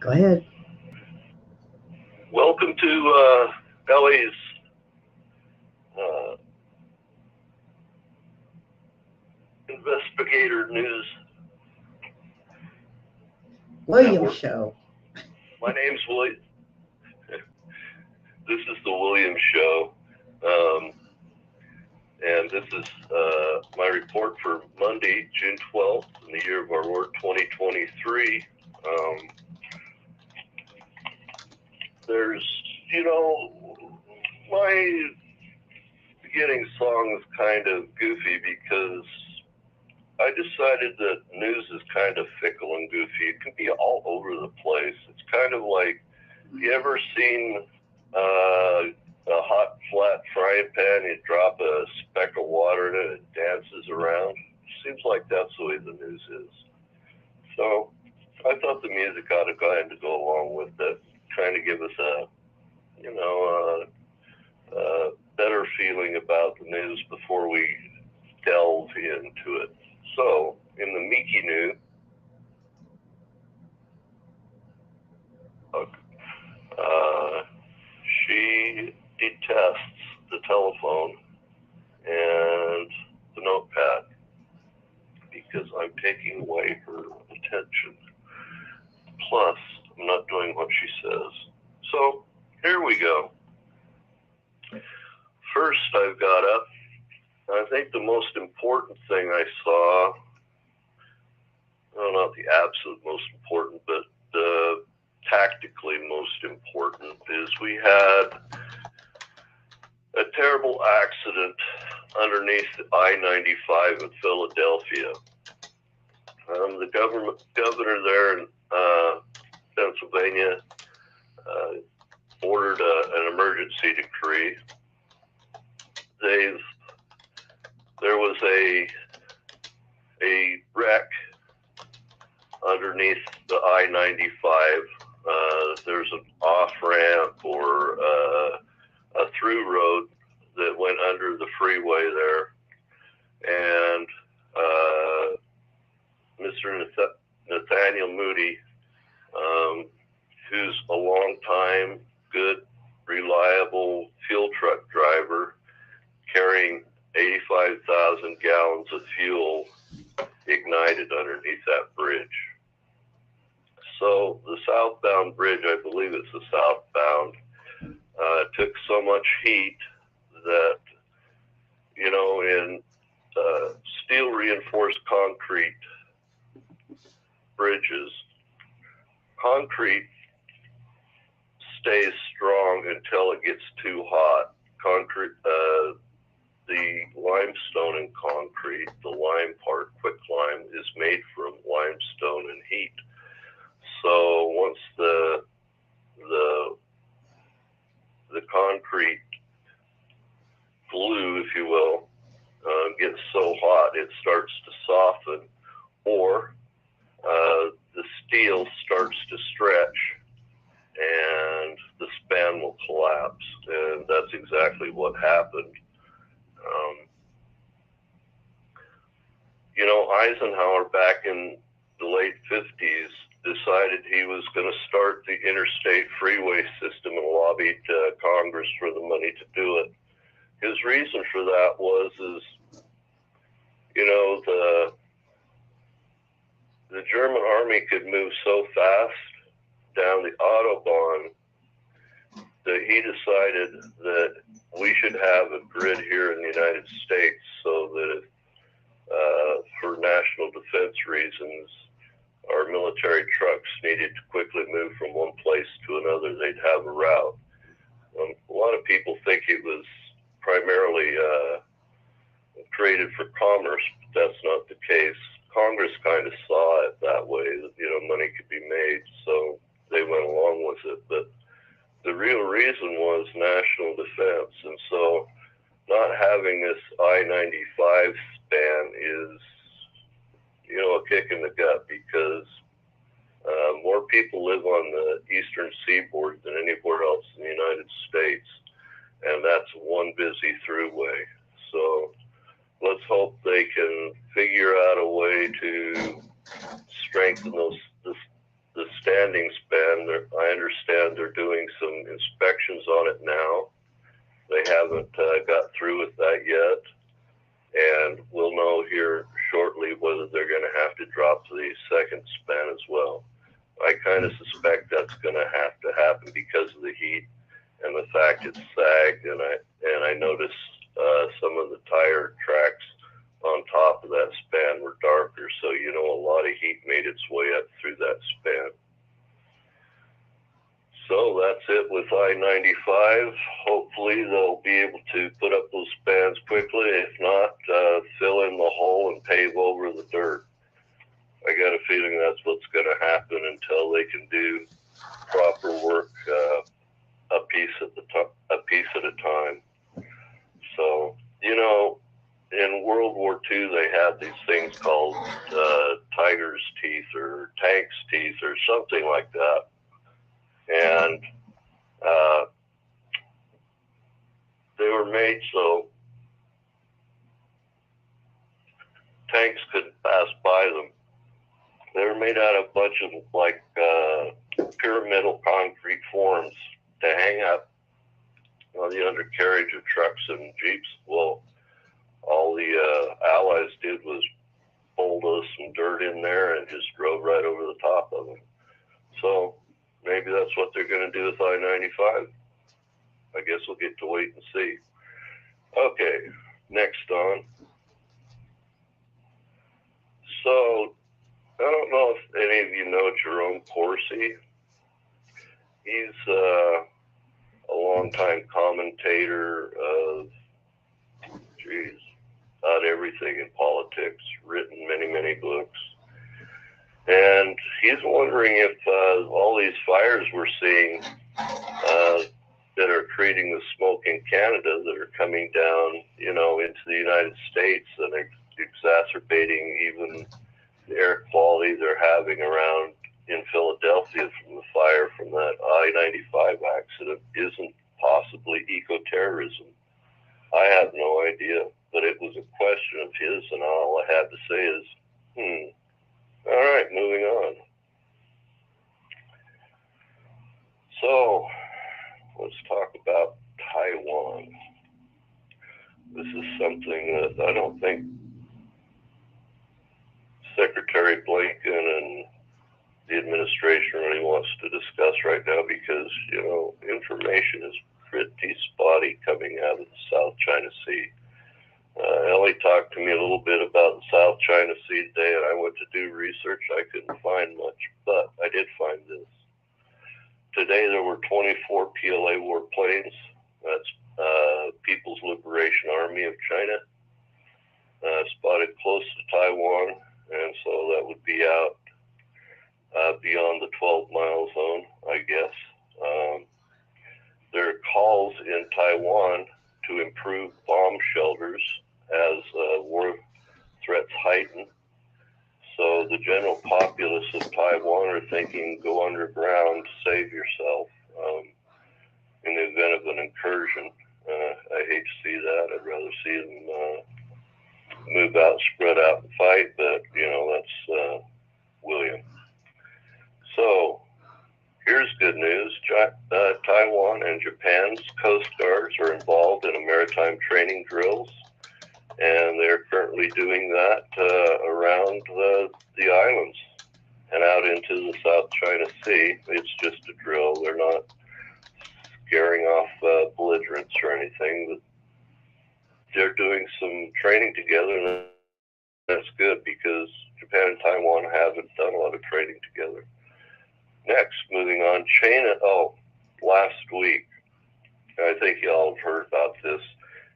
Go ahead. Welcome to Ellie's uh, Investigator News William Network. Show. My name's William. This is the William Show, and this is my report for Monday, June 12th, in the year of our Lord 2023. There's, my beginning song is kind of goofy because I decided that news is kind of fickle and goofy. It can be all over the place. It's kind of like, you ever seen a hot, flat frying pan? You drop a speck of water in it, it dances around. Seems like that's the way the news is. So I thought the music ought to kind of go along with it, kind of give us a better feeling about the news before we delve into it. So, in the Miki News, she detests the telephone and the notepad because I'm taking away her attention. Plus, I'm not doing what she says. So, here we go. First, I've got up. I think the most important thing I saw, well, not the absolute most important, but the tactically most important, is we had a terrible accident underneath I-95 in Philadelphia. The governor there in Pennsylvania ordered an emergency decree. There was a wreck underneath the I-95. There's an off-ramp or a through road that went under the freeway there. And Mr. Nathaniel Moody, who's a long-time, good, reliable fuel truck driver, carrying 85,000 gallons of fuel, ignited underneath that bridge. So the southbound bridge, I believe it's the southbound, took so much heat that, in steel reinforced concrete bridges, concrete stays strong until it gets too hot. Concrete, the limestone and concrete, the lime part, quicklime, is made from limestone and heat. So once the concrete glue, if you will, gets so hot, it starts to soften, or the steel starts to stretch, and the span will collapse. And that's exactly what happened. Eisenhower, back in the late 50s, decided he was going to start the interstate freeway system and lobbied Congress for the money to do it. His reason for that was, the German army could move so fast down the Autobahn that he decided that we should have a grid here in the United States so that if, for national defense reasons, our military trucks needed to quickly move from one place to another, they'd have a route. A lot of people think it was primarily created for commerce, but that's not the case. Congress kind of saw it that way, that, money could be made, so they went along with it. But the real reason was national defense. And so not having this I-95 span is, a kick in the gut, because more people live on the eastern seaboard than anywhere else in the United States, and that's one busy throughway. So let's hope they can figure out a way to strengthen the standing span. I understand they're doing some inspections on it now. They haven't got through with that yet, and we'll know here shortly whether they're going to have to drop the second span as well. I kind of suspect that's going to have to happen because of the heat and the fact it's sagged, and I noticed some of the tire tracks on top of that span were darker, so a lot of heat made its way up through that span. So that's it with I-95. Hopefully they'll be able to put up those spans quickly. If not, fill in the hole and pave over the dirt. I got a feeling that's what's going to happen until they can do proper work a piece at a time. So, in World War II, they had these things called tiger's teeth or tank's teeth or something like that. And they were made so tanks couldn't pass by them. They were made out of a bunch of pyramidal concrete forms to hang up on the undercarriage of trucks and jeeps. Well, all the Allies did was bulldoze some dirt in there and just drove right over the top of them. So maybe that's what they're going to do with I-95. I guess we'll get to wait and see. Okay, next on. So I don't know if any of you know Jerome Corsi. He's a longtime commentator of, about everything in politics, written many, many books. And he's wondering if all these fires we're seeing that are creating the smoke in Canada that are coming down, into the United States and exacerbating even the air quality they're having around in Philadelphia from the fire from that I-95 accident isn't possibly eco-terrorism. I have no idea, but it was a question of his, and all I had to say is, all right, moving on. So, let's talk about Taiwan. This is something that I don't think Secretary Blinken and the administration really wants to discuss right now because, information is pretty spotty coming out of the South China Sea. Ellie talked to me a little bit about the South China Sea today, and I went to do research. I couldn't find much, but I did find this. Today there were 24 PLA warplanes. That's People's Liberation Army of China, spotted close to Taiwan, and so that would be out beyond the 12-mile zone, I guess. There are calls in Taiwan to improve bomb shelters as war threats heighten. So the general populace of Taiwan are thinking go underground to save yourself in the event of an incursion. I hate to see that. I'd rather see them move out, spread out, and fight, but, that's William. So here's good news. Taiwan and Japan's Coast Guards are involved in a maritime training drills, and they're currently doing that around the islands and out into the South China Sea. It's just a drill. They're not scaring off belligerents or anything, but they're doing some training together, and that's good because Japan and Taiwan haven't done a lot of training together. Next, moving on, China. Last week, I think you all have heard about this,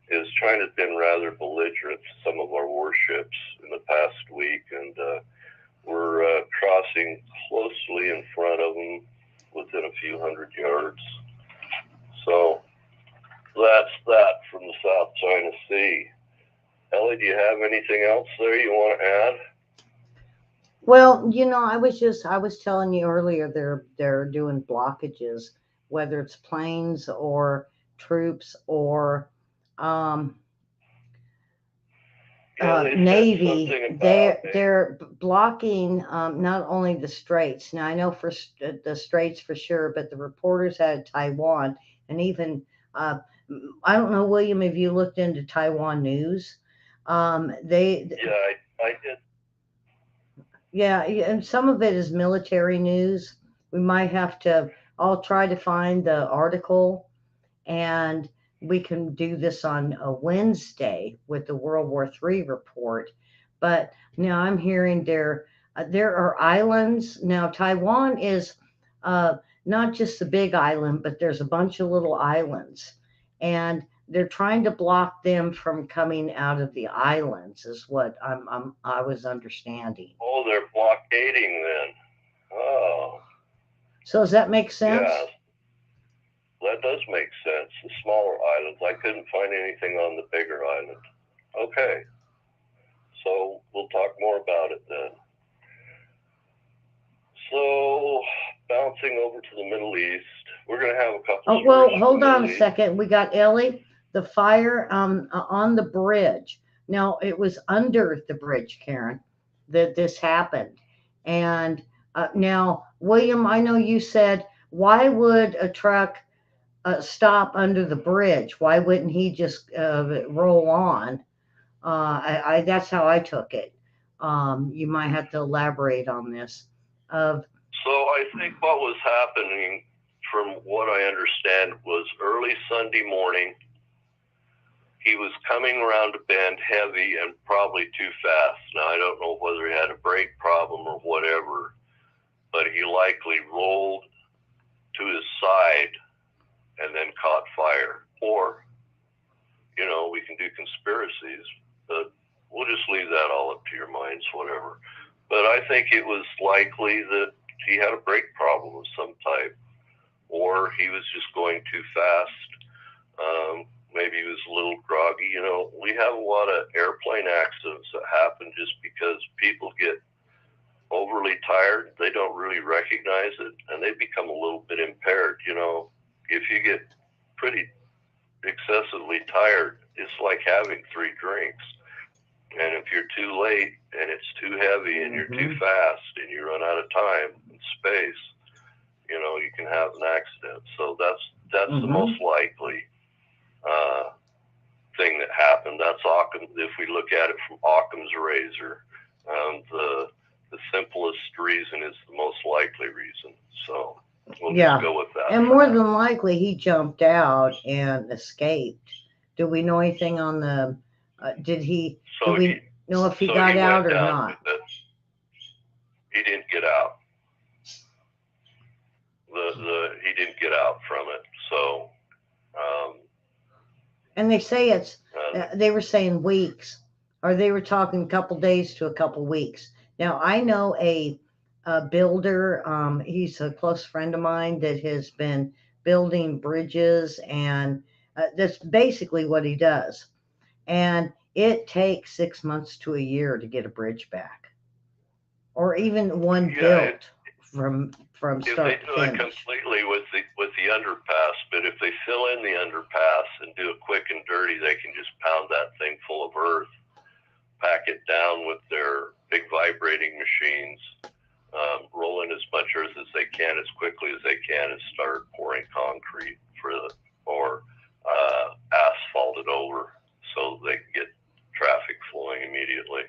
is China's been rather belligerent to some of our warships in the past week, and we're crossing closely in front of them within a few hundred yards. So that's that from the South China Sea. Ellie, do you have anything else there you want to add? Well, I was telling you earlier they're doing blockages, whether it's planes or troops or Yeah, they said Navy, something about they're blocking not only the straits. Now I know for the straits for sure, but the reporters out of Taiwan and even uh, I don't know, William, if you looked into Taiwan news. They yeah, I did. Yeah, and some of it is military news. We might have to. I'll try to find the article and we can do this on a Wednesday with the World War III report. But now I'm hearing there are islands. Now Taiwan is uh, not just the big island, but there's a bunch of little islands, and they're trying to block them from coming out of the islands. Is what I was understanding. Oh, they're blockading then. Oh, So does that make yeah, sense? that does make sense. The smaller islands. I couldn't find anything on the bigger island. Okay, so we'll talk more about it then. So, bouncing over to the Middle East, we're going to have a couple Oh, stories well, from the hold on Middle a East. second. We got Ellie, the fire on the bridge. Now, it was under the bridge, Karen, that this happened. And now, William, I know you said, why would a truck stop under the bridge? Why wouldn't he just roll on? That's how I took it. You might have to elaborate on this. Of So, I think what was happening, from what I understand, was early Sunday morning. He was coming around a bend heavy and probably too fast. Now, I don't know whether he had a brake problem or whatever, but he likely rolled to his side and then caught fire. Or, we can do conspiracies, but we'll just leave that all up to your minds, whatever. But I think it was likely that he had a brake problem of some type, or he was just going too fast. Maybe he was a little groggy. We have a lot of airplane accidents that happen just because people get overly tired. They don't really recognize it, and they become a little bit impaired. If you get pretty excessively tired, it's like having 3 drinks. And if you're too late and it's too heavy and you're too fast and you run out of time and space, you can have an accident. So that's the most likely thing that happened. That's Occam. If we look at it from Occam's razor, the simplest reason is the most likely reason. So we'll just go with that. And more than likely, he jumped out and escaped. Do we know anything on the? Did he? So do we know if he got he out went or down not? with it. He didn't get out. He didn't get out from it. So. And they say it's. They were saying weeks, or they were talking a couple days to a couple weeks. Now I know a builder. He's a close friend of mine that has been building bridges, and that's basically what he does. And it takes 6 months to a year to get a bridge back, or even one built from if start they to do it finish. completely with the underpass, but if they fill in the underpass and do it quick and dirty, they can just pound that thing full of earth, pack it down with their big vibrating machines, roll in as much earth as they can as quickly as they can, and start pouring concrete or asphalt it over so they can get traffic flowing immediately.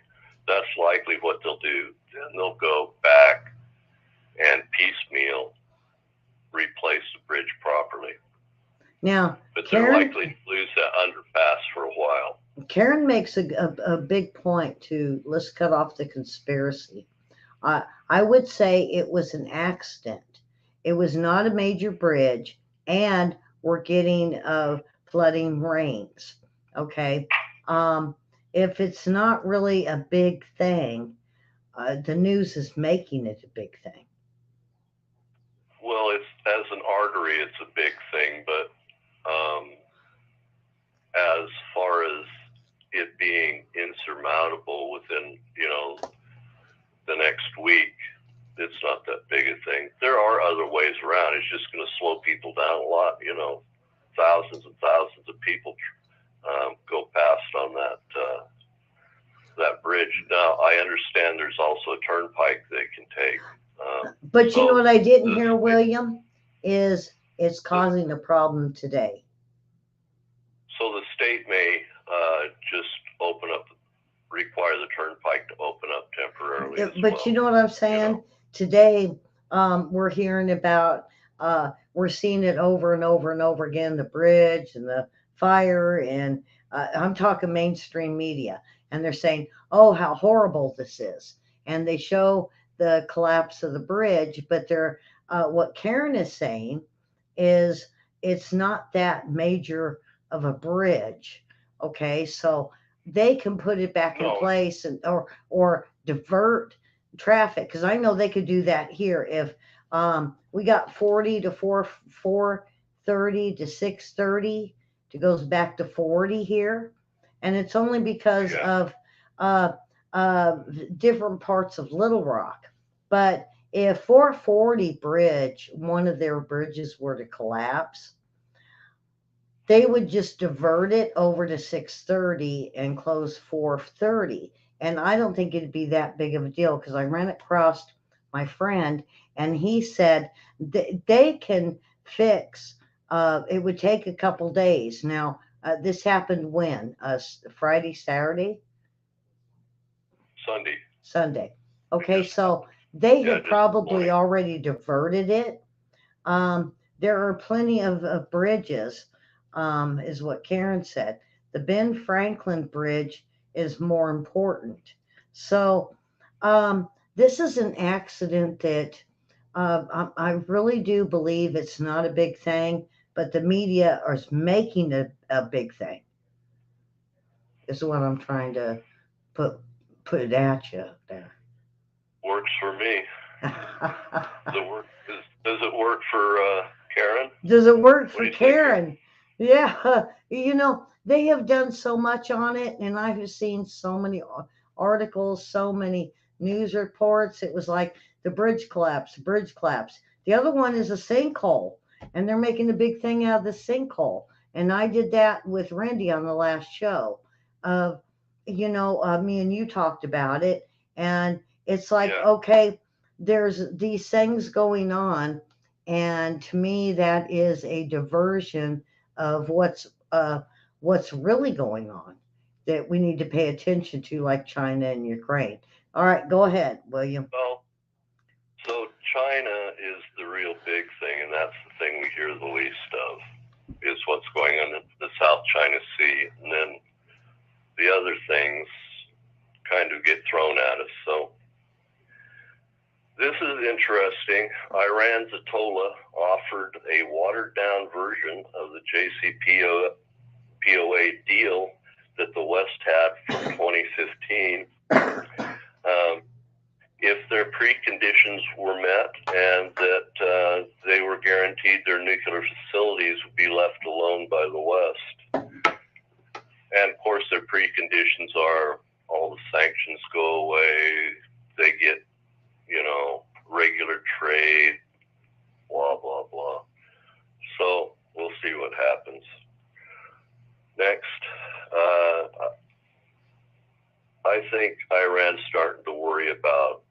That's likely what they'll do. Then they'll go back and piecemeal replace the bridge properly. Now, but they're likely to lose that underpass for a while. Karen makes a big point to let's cut off the conspiracy. I would say it was an accident. It was not a major bridge, and we're getting flooding rains. Okay. If it's not really a big thing, the news is making it a big thing. Well, it's as an artery, it's a big thing, but as far as it being insurmountable within, the next week, it's not that big a thing. There are other ways around. It's just going to slow people down a lot. Thousands and thousands of people go past on that that bridge. Now, I understand there's also a turnpike they can take. But you know what I didn't hear, this, William, is it's causing a problem today. so the state may just require the turnpike to open up temporarily as But well. you know what I'm saying? Today, we're hearing about, we're seeing it over and over and over again, the bridge and the fire, and I'm talking mainstream media, and they're saying, oh, how horrible this is. And they show the collapse of the bridge, but what Karen is saying is it's not that major of a bridge. Okay, so they can put it back in place and or divert traffic, because I know they could do that here if we got 40 to 4:30 to 6:30 to goes back to 40 here, and it's only because of uh, uh, different parts of Little Rock. But if 440 bridge, one of their bridges were to collapse, they would just divert it over to 6:30 and close 4:30. And I don't think it'd be that big of a deal, because I ran across my friend and he said they can fix, it would take a couple days. Now, this happened when? Friday, Saturday? Sunday. Okay, so they had probably already diverted it. There are plenty of bridges, is what Karen said. The Ben Franklin Bridge is more important. So, this is an accident that I really do believe it's not a big thing, but the media is making it a big thing, is what I'm trying to put it at you there. Works for me. Does it work for Karen? Does it work for Karen? Yeah, they have done so much on it, and I have seen so many articles, so many news reports. It was like the bridge collapse, bridge collapse. The other one is a sinkhole, and they're making a big thing out of the sinkhole. And I did that with Randy on the last show. Of, me and you talked about it, and it's like, okay, there's these things going on, and to me that is a diversion of what's really going on that we need to pay attention to, like China and Ukraine. All right, go ahead, William. Well, so China is the real big thing, and that's the thing we hear the least of, is what's going on in the South China Sea. And then the other things kind of get thrown at us. So this is interesting. Iran's Ayatollah offered a watered-down version of the JCPOA deal that the West had from 2015 if their preconditions were met, and that they were guaranteed their nuclear facilities would be left alone by the West. And of course, their preconditions are all the sanctions go away, they get, regular trade, blah, blah, blah. So we'll see what happens. Next, I think Iran's starting to worry about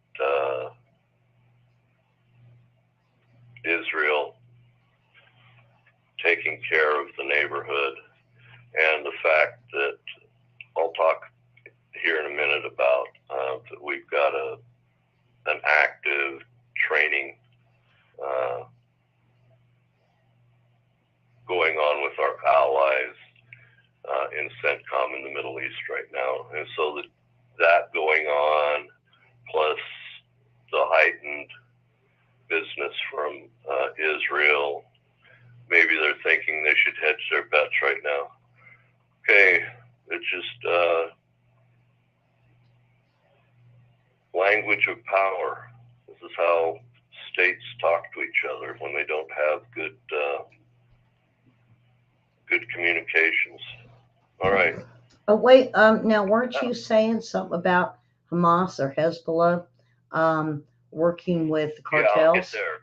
Israel taking care of the neighborhood, and the fact that I'll talk here in a minute about that we've got an active training going on with our allies in CENTCOM in the Middle East right now. And so that going on, plus the heightened business from Israel, maybe they're thinking they should hedge their bets right now. Okay, it's just language of power. This is how states talk to each other when they don't have good communications. All right. Oh, wait. Now, weren't you saying something about Hamas or Hezbollah working with cartels? Yeah, I'll get there.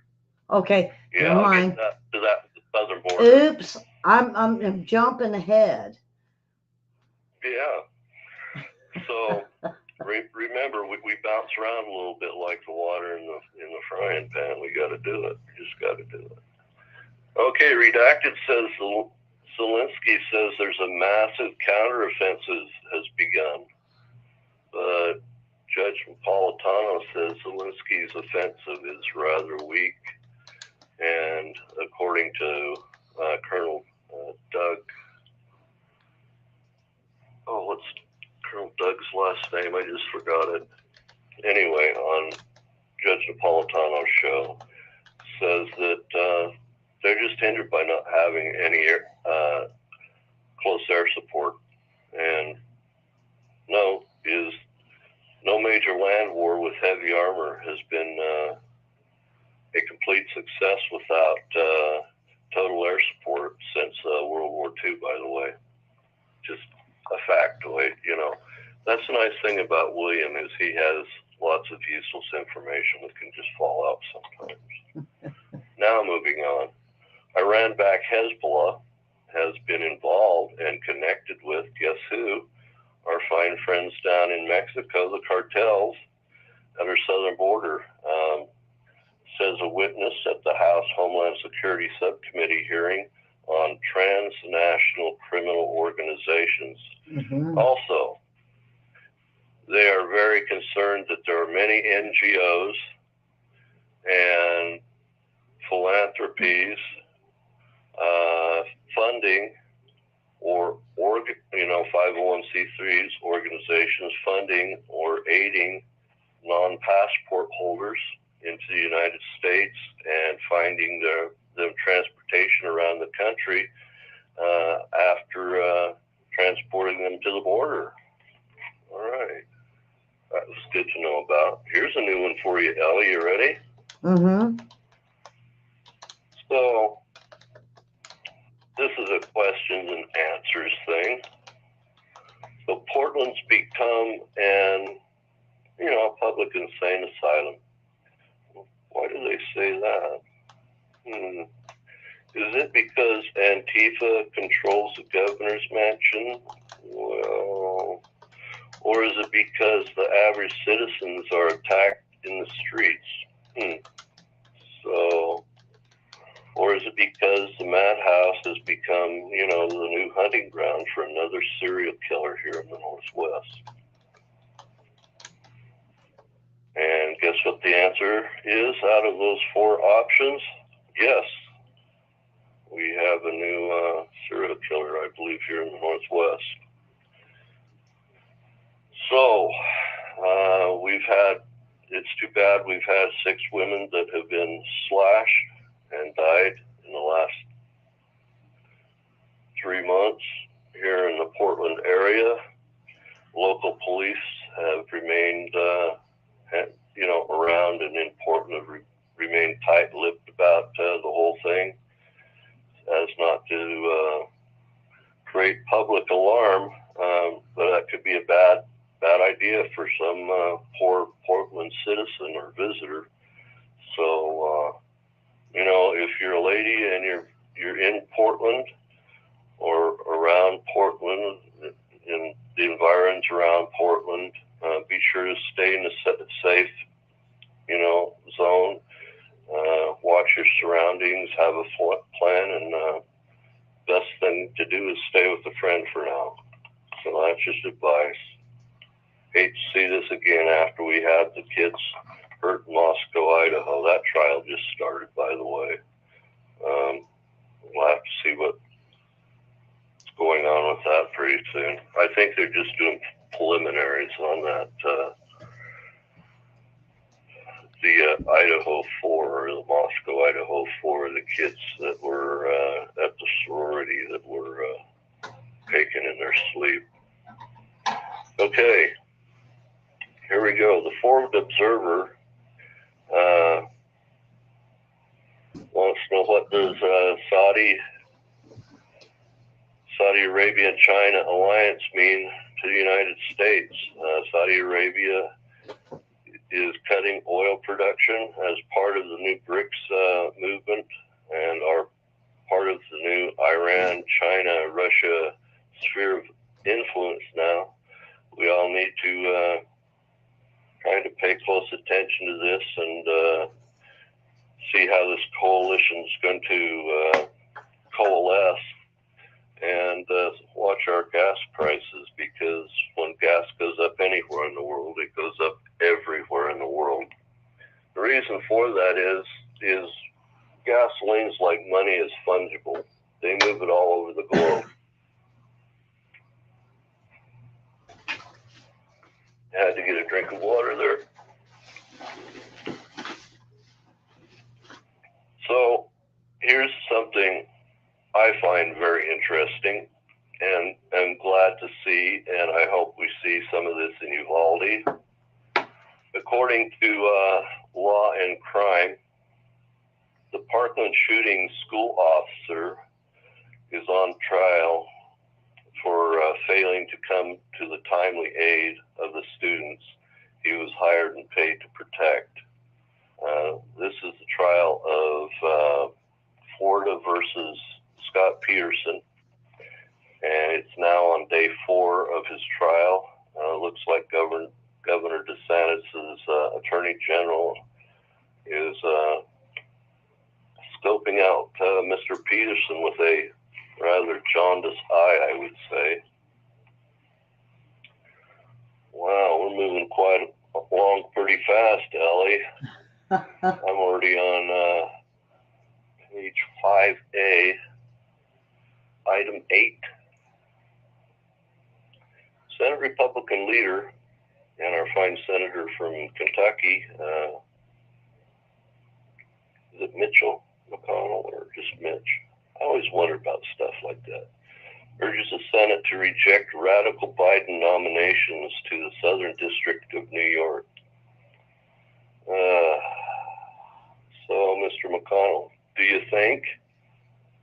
Okay, yeah, never mind. I'll get to that with the southern border. Oops, I'm jumping ahead. Yeah. So Remember, we bounce around a little bit like the water in the frying pan. We got to do it. We just got to do it. Okay, Redacted says Zelensky says there's a massive counteroffensive has begun, but Judge Napolitano says Zelensky's offensive is rather weak, and according to Colonel Doug, what's Colonel Doug's last name? I just forgot it. Anyway, on Judge Napolitano's show, says that they're just hindered by not having any close air support, and no major land war with heavy armor has been a complete success without total air support since World War II, by the way. Just a factoid, That's a nice thing about William is he has lots of useless information that can just fall out sometimes. Now moving on. Iran-backed Hezbollah has been involved and connected with, guess who? Our fine friends down in Mexico, the cartels at our southern border. Says a witness at the House Homeland Security Subcommittee hearing on transnational criminal organizations. Mm-hmm. Also, they are very concerned that there are many NGOs and philanthropies funding or 501c3s organizations funding or aiding non-passport holders into the United States and finding their transportation around the country after transporting them to the border. All right. That was good to know about. Here's a new one for you, Ellie. You ready? Mm-hmm. So, this is a questions and answers thing. So, Portland's become a public insane asylum. Why do they say that? Is it because Antifa controls the governor's mansion? Well, or is it because the average citizens are attacked in the streets? So, or is it because the madhouse has become, the new hunting ground for another serial killer here in the Northwest? And guess what the answer is out of those four options? Yes. We have a new serial killer, I believe, here in the Northwest. So, it's too bad we've had 6 women that have been slashed and died in the last 3 months here in the Portland area. Local police have remained, around and in Portland have remained tight-lipped about the whole thing, as not to create public alarm, but that could be a bad idea for some poor Portland citizen or visitor. So, if you're a lady and you're in Portland or around Portland, in the environs around Portland, be sure to stay in a safe, zone. Watch your surroundings, have a plan, and best thing to do is stay with a friend for now. So that's just advice. Hate to see this again after we had the kids hurt in Moscow, Idaho. That trial just started, by the way. We'll have to see what's going on with that pretty soon. I think they're just doing preliminaries on that. The Idaho 4 or the Moscow Idaho 4, the kids that were at the sorority that were taken in their sleep. Okay, here we go. The Forward Observer wants to know, what does Saudi Arabia and China alliance mean to the United States? Saudi Arabia is cutting oil production as part of the new BRICS movement and are part of the new Iran, China, Russia sphere of influence now. We all need to trying to pay close attention to this and see how this coalition is going to coalesce, and watch our gas prices, because when gas goes up anywhere in the world, it goes up everywhere in the world. The reason for that is gasoline's like money, is fungible. They move it all over the globe. I had to get a drink of water there. So here's something I find very interesting, and I'm glad to see, and I hope we see some of this in Uvalde. According to Law and Crime, the Parkland shooting school officer is on trial for failing to come to the timely aid of the students he was hired and paid to protect. This is the trial of Florida versus Scott Peterson, and it's now on day 4 of his trial. Looks like Governor DeSantis' Attorney General is scoping out Mr. Peterson with a rather jaundiced eye, I would say. Wow, we're moving quite along pretty fast, Ellie. I'm already on page 5A, item 8. Senate Republican leader and our fine senator from Kentucky, is it Mitchell McConnell or just Mitch? I always wonder about stuff like that. Urges the Senate to reject radical Biden nominations to the Southern District of New York. So, Mr. McConnell, do you think?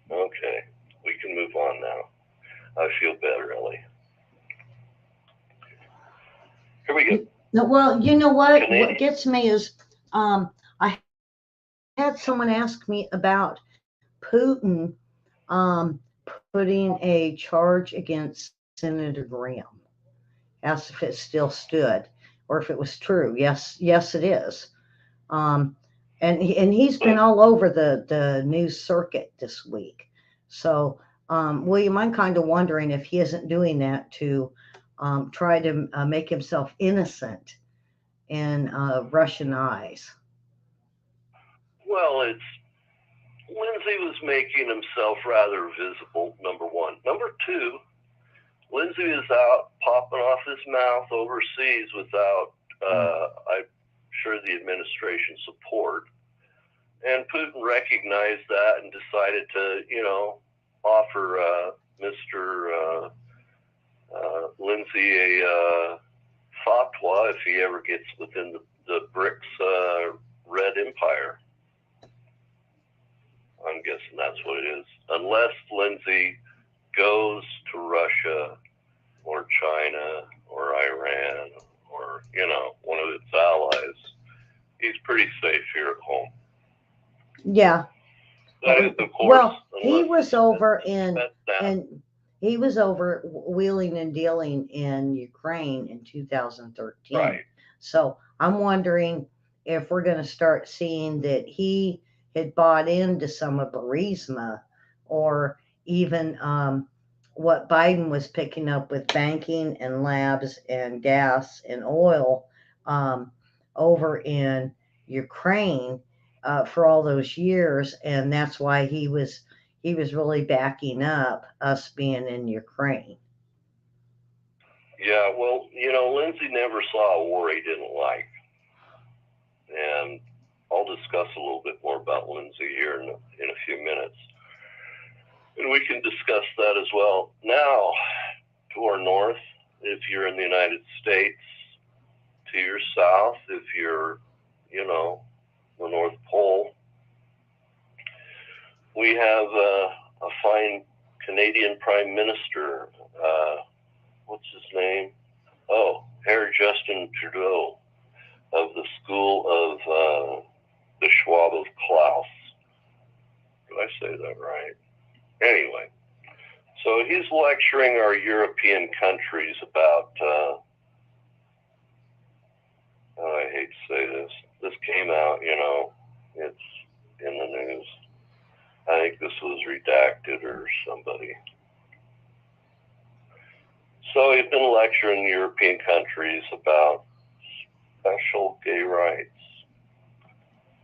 Okay, we can move on now. I feel better, Ellie. Here we go. No, well, you know what? Canadian. What gets me is I had someone ask me about Putin putting a charge against Senator Graham. Asked if it still stood or if it was true. Yes, it is. And he's been all over the news circuit this week. So, William, I'm kind of wondering if he isn't doing that to try to make himself innocent in Russian eyes. Well, Lindsay was making himself rather visible, number one. Number two, Lindsay is out popping off his mouth overseas without, I'm sure, the administration support. And Putin recognized that and decided to, offer Mr. Lindsay a fatwa if he ever gets within the BRICS Red Empire. I'm guessing that's what it is. Unless Lindsay goes to Russia or China or Iran or, one of its allies, he's pretty safe here at home. Yeah. That is, of course. Well, he was over he was over wheeling and dealing in Ukraine in 2013. Right. So I'm wondering if we're going to start seeing that he had bought into some of Burisma, or even what Biden was picking up with banking and labs and gas and oil over in Ukraine for all those years, and that's why he was really backing up us being in Ukraine. Yeah, well, Lindsay never saw a war he didn't like, and I'll discuss a little bit more about Lindsay here in a few minutes. And we can discuss that as well. Now, to our north, if you're in the United States, to your south, if you're, the North Pole, we have a fine Canadian Prime Minister. What's his name? Oh, Herr Justin Trudeau of the School of the Schwab of Klaus. Did I say that right? Anyway, so he's lecturing our European countries about oh, I hate to say this. This came out, it's in the news. I think this was redacted or somebody. So he's been lecturing European countries about special gay rights.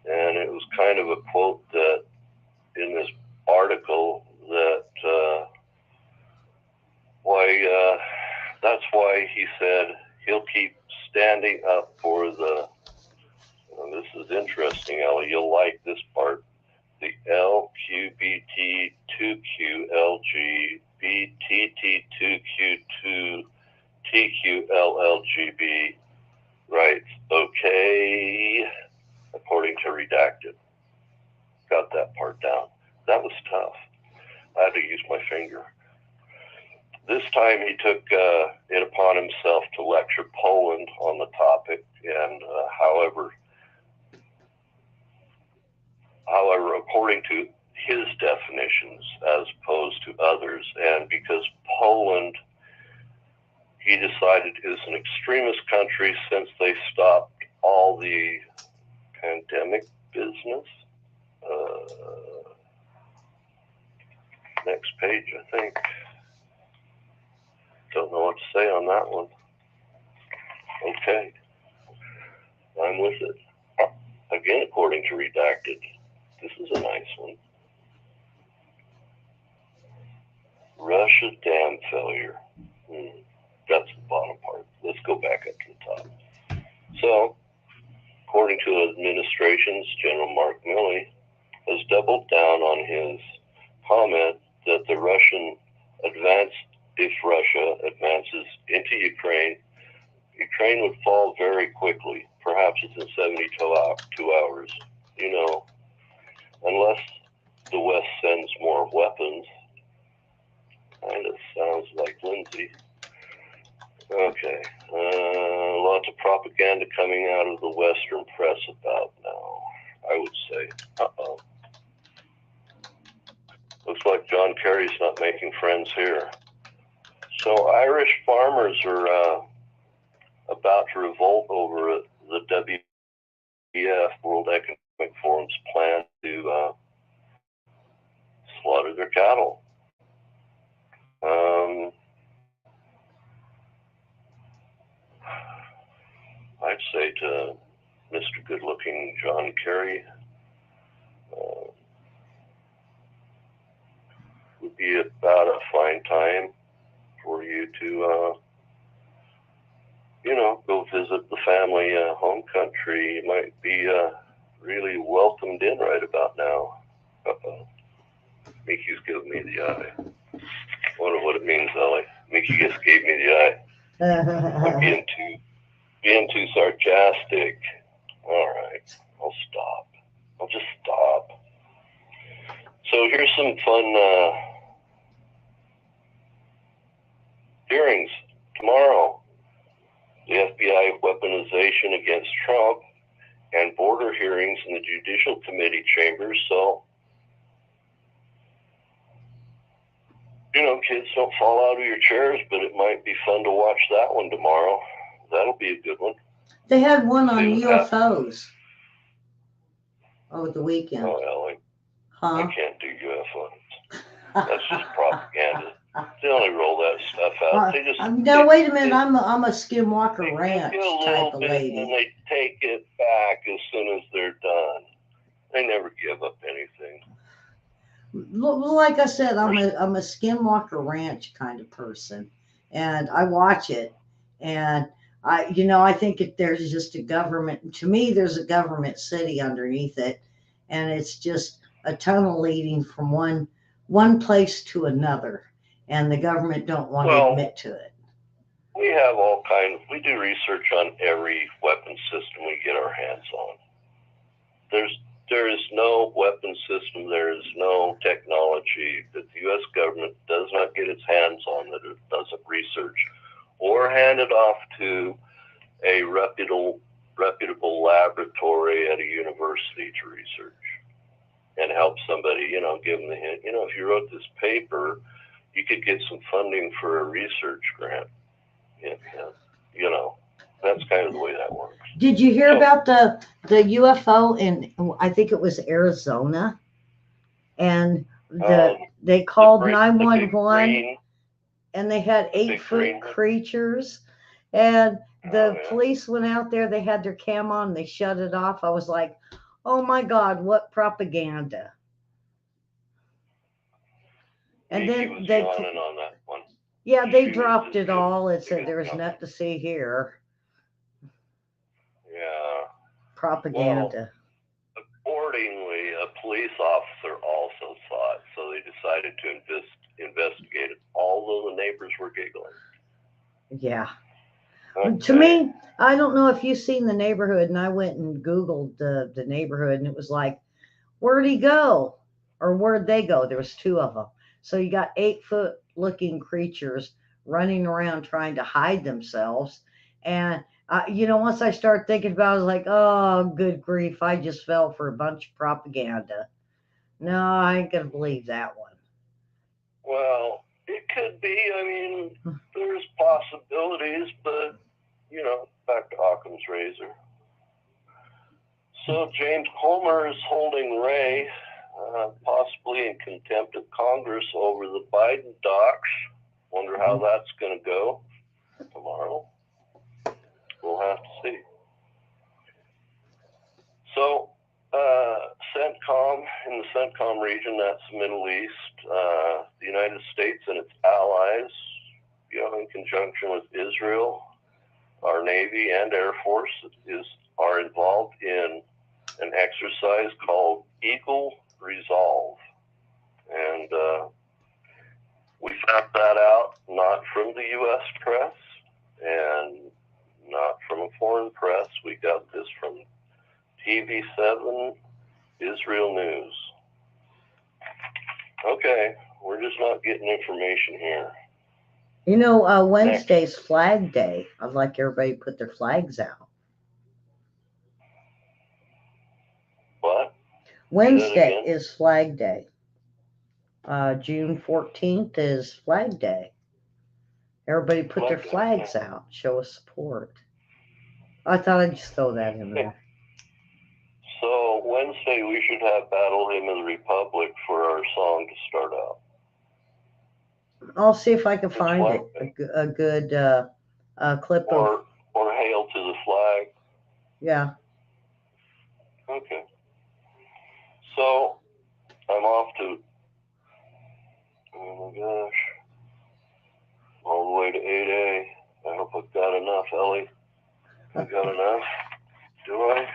And it was kind of a quote that in this article that that's why he said he'll keep standing up for the, this is interesting, Ellie, you'll like this part, the LQBT2QLGBTT2Q2TQLLGB rights, okay, according to redacted. Got that part down. That was tough. I had to use my finger. This time he took it upon himself to lecture Poland on the topic, and however, according to his definitions as opposed to others, and because Poland, he decided, is an extremist country since they stopped all the pandemic business. Next page, I think. Don't know what to say on that one. Okay. I'm with it. Again, according to redacted. This is a nice one. Russia dam failure. That's the bottom part. Let's go back up to the top. So, according to administration's General Mark Milley, has doubled down on his comment that the Russian advance, if Russia advances into Ukraine, Ukraine would fall very quickly, perhaps within 72 hours. Unless the West sends more weapons. Kind of sounds like Lindsay. Okay. Lots of propaganda coming out of the Western press about now, I would say. Uh-oh. Looks like John Kerry's not making friends here. So Irish farmers are about to revolt over the WEF, World Economic Forum's plan to slaughter their cattle. I'd say to Mr. Good-Looking John Kerry, would be about a fine time for you to, go visit the family home country. You might be really welcomed in right about now. Uh-oh. Mickey's giving me the eye. I wonder what it means, Ellie. Mickey just gave me the eye. I'm being too sarcastic. All right, I'll stop. I'll just stop. So here's some fun hearings tomorrow. The FBI weaponization against Trump and border hearings in the Judicial Committee chambers. So, kids, don't fall out of your chairs, but it might be fun to watch that one tomorrow. That'll be a good one. They had one on UFOs over the weekend. Oh, Ellie. Huh? I can't do UFOs. That's just propaganda. They only roll that stuff out. No, wait a minute. I'm a Skinwalker Ranch type of lady. And they take it back as soon as they're done. They never give up anything. Like I said, I'm a Skinwalker Ranch kind of person, and I watch it, and I think there's just a government. To me, there's a government city underneath it, and it's just a tunnel leading from one place to another, and the government don't want to admit to it. We have all kinds. We do research on every weapon system we get our hands on. There is no weapon system, there is no technology that the U.S. government does not get its hands on that it doesn't research or hand it off to a reputable laboratory at a university to research and help somebody, give them the hint. If you wrote this paper, you could get some funding for a research grant. That's kind of the way that works. Did you hear So, about the UFO in, I think it was Arizona, and um, they the called the big 911, green, and they had the eight big foot green one. creatures, and Oh the yeah. police went out there. They had their cam on. They shut it off. I was like, oh my God, what propaganda! And Miki then was they, yawning on that one. yeah, they She was dropped just it all. It said getting there was yawning. nothing to see here. Yeah. Well, Propaganda. accordingly, a police officer also saw it, so they decided to investigate it. Although the neighbors were giggling. Yeah. To Okay. me, I don't know if you've seen the neighborhood, and I went and Googled the neighborhood, and it was like, where'd he go? Or where'd they go? There was two of them. So you got 8 foot looking creatures running around trying to hide themselves. And, once I started thinking about it, I was like, oh, good grief. I just fell for a bunch of propaganda. No, I ain't going to believe that one. Well, it could be. I mean, there's possibilities, but back to Occam's razor. So James Comer is holding Ray, possibly in contempt of Congress over the Biden docs. Wonder how that's going to go tomorrow. We'll have to see. So, CENTCOM, in the CENTCOM region, that's the Middle East, the United States and its allies, in conjunction with Israel, our Navy and Air Force are involved in an exercise called Eagle Resolve. And we found that out not from the U.S. press and not from a foreign press. We got this from TV7 Israel News. Okay, we're just not getting information here. Wednesday's Flag Day. I'd like everybody to put their flags out. What? Wednesday is Flag Day. June 14th is Flag Day. Everybody put their flags out, show us support. I thought I'd just throw that in there. So Wednesday we should have Battle Hymn of the Republic for our song to start out. I'll see if I can find a good clip or Hail to the Flag. Yeah. Okay. So I'm off to, oh my gosh, all the way to 8A. I hope I've got enough, Ellie. I got enough? Do I?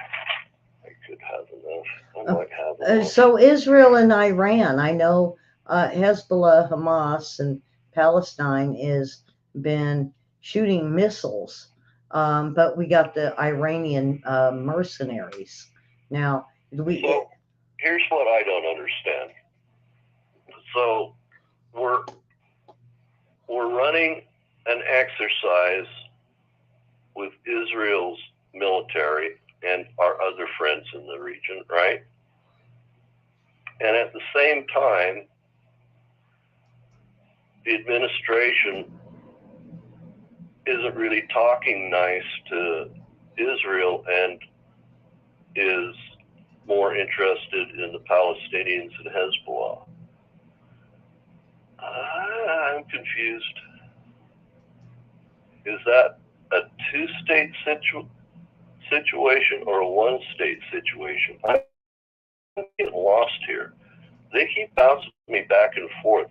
I could have enough. I might have enough. So Israel and Iran, I know Hezbollah, Hamas, and Palestine has been shooting missiles, but we got the Iranian mercenaries. Now, so here's what I don't understand. So we're running an exercise with Israel's military and our other friends in the region, right? And at the same time, the administration isn't really talking nice to Israel and is more interested in the Palestinians and Hezbollah. I'm confused. Is that a two-state situation or a one-state situation? I'm getting lost here. They keep bouncing me back and forth.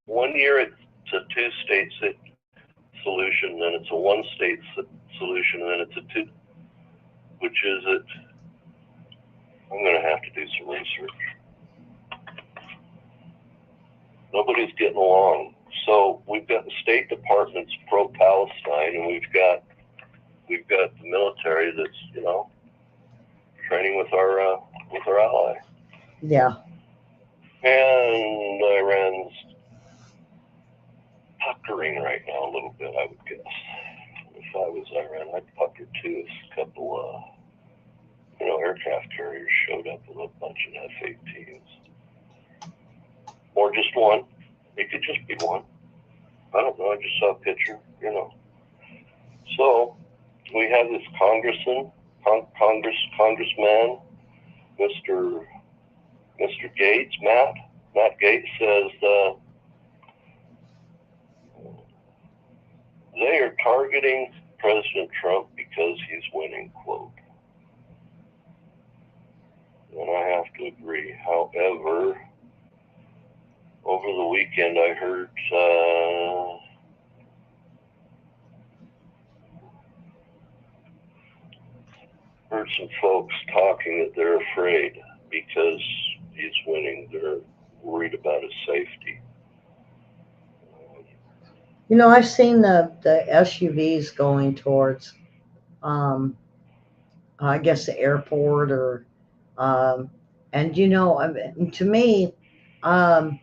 1 year it's a two-state solution, then it's a one-state solution, and then it's a two. Which is it? I'm going to have to do some research. Nobody's getting along. So we've got the State Department's pro-Palestine, and we've got the military that's training with our ally. Yeah. And Iran's puckering right now a little bit, I would guess. If I was Iran, I'd pucker too. If a couple aircraft carriers showed up with a bunch of F-18s. Or just one. It could just be one. I don't know. I just saw a picture, So we have this congressman, Mr. Gates, Matt Gates says they are targeting President Trump because he's winning, quote. And I have to agree. However, over the weekend I heard some folks talking that they're afraid because he's winning. They're worried about his safety. You know, I've seen the SUVs going towards, um, I guess, the airport or, um, and you know, to me, um,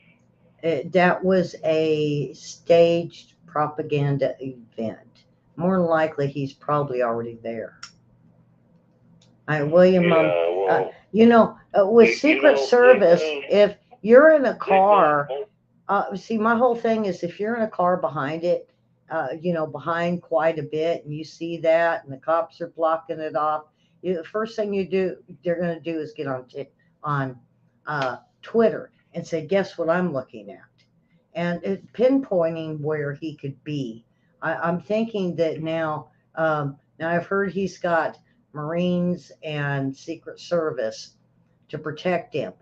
that was a staged propaganda event. More than likely, he's probably already there. William, Yeah, well, you know, with Secret Service, if you're in a car, see, my whole thing is if you're in a car behind it, you know, behind quite a bit, and you see that, and the cops are blocking it off, the first thing they're going to do is get on Twitter and say, "Guess what I'm looking at," and pinpointing where he could be. I'm thinking that now. Now I've heard he's got Marines and Secret Service to protect him.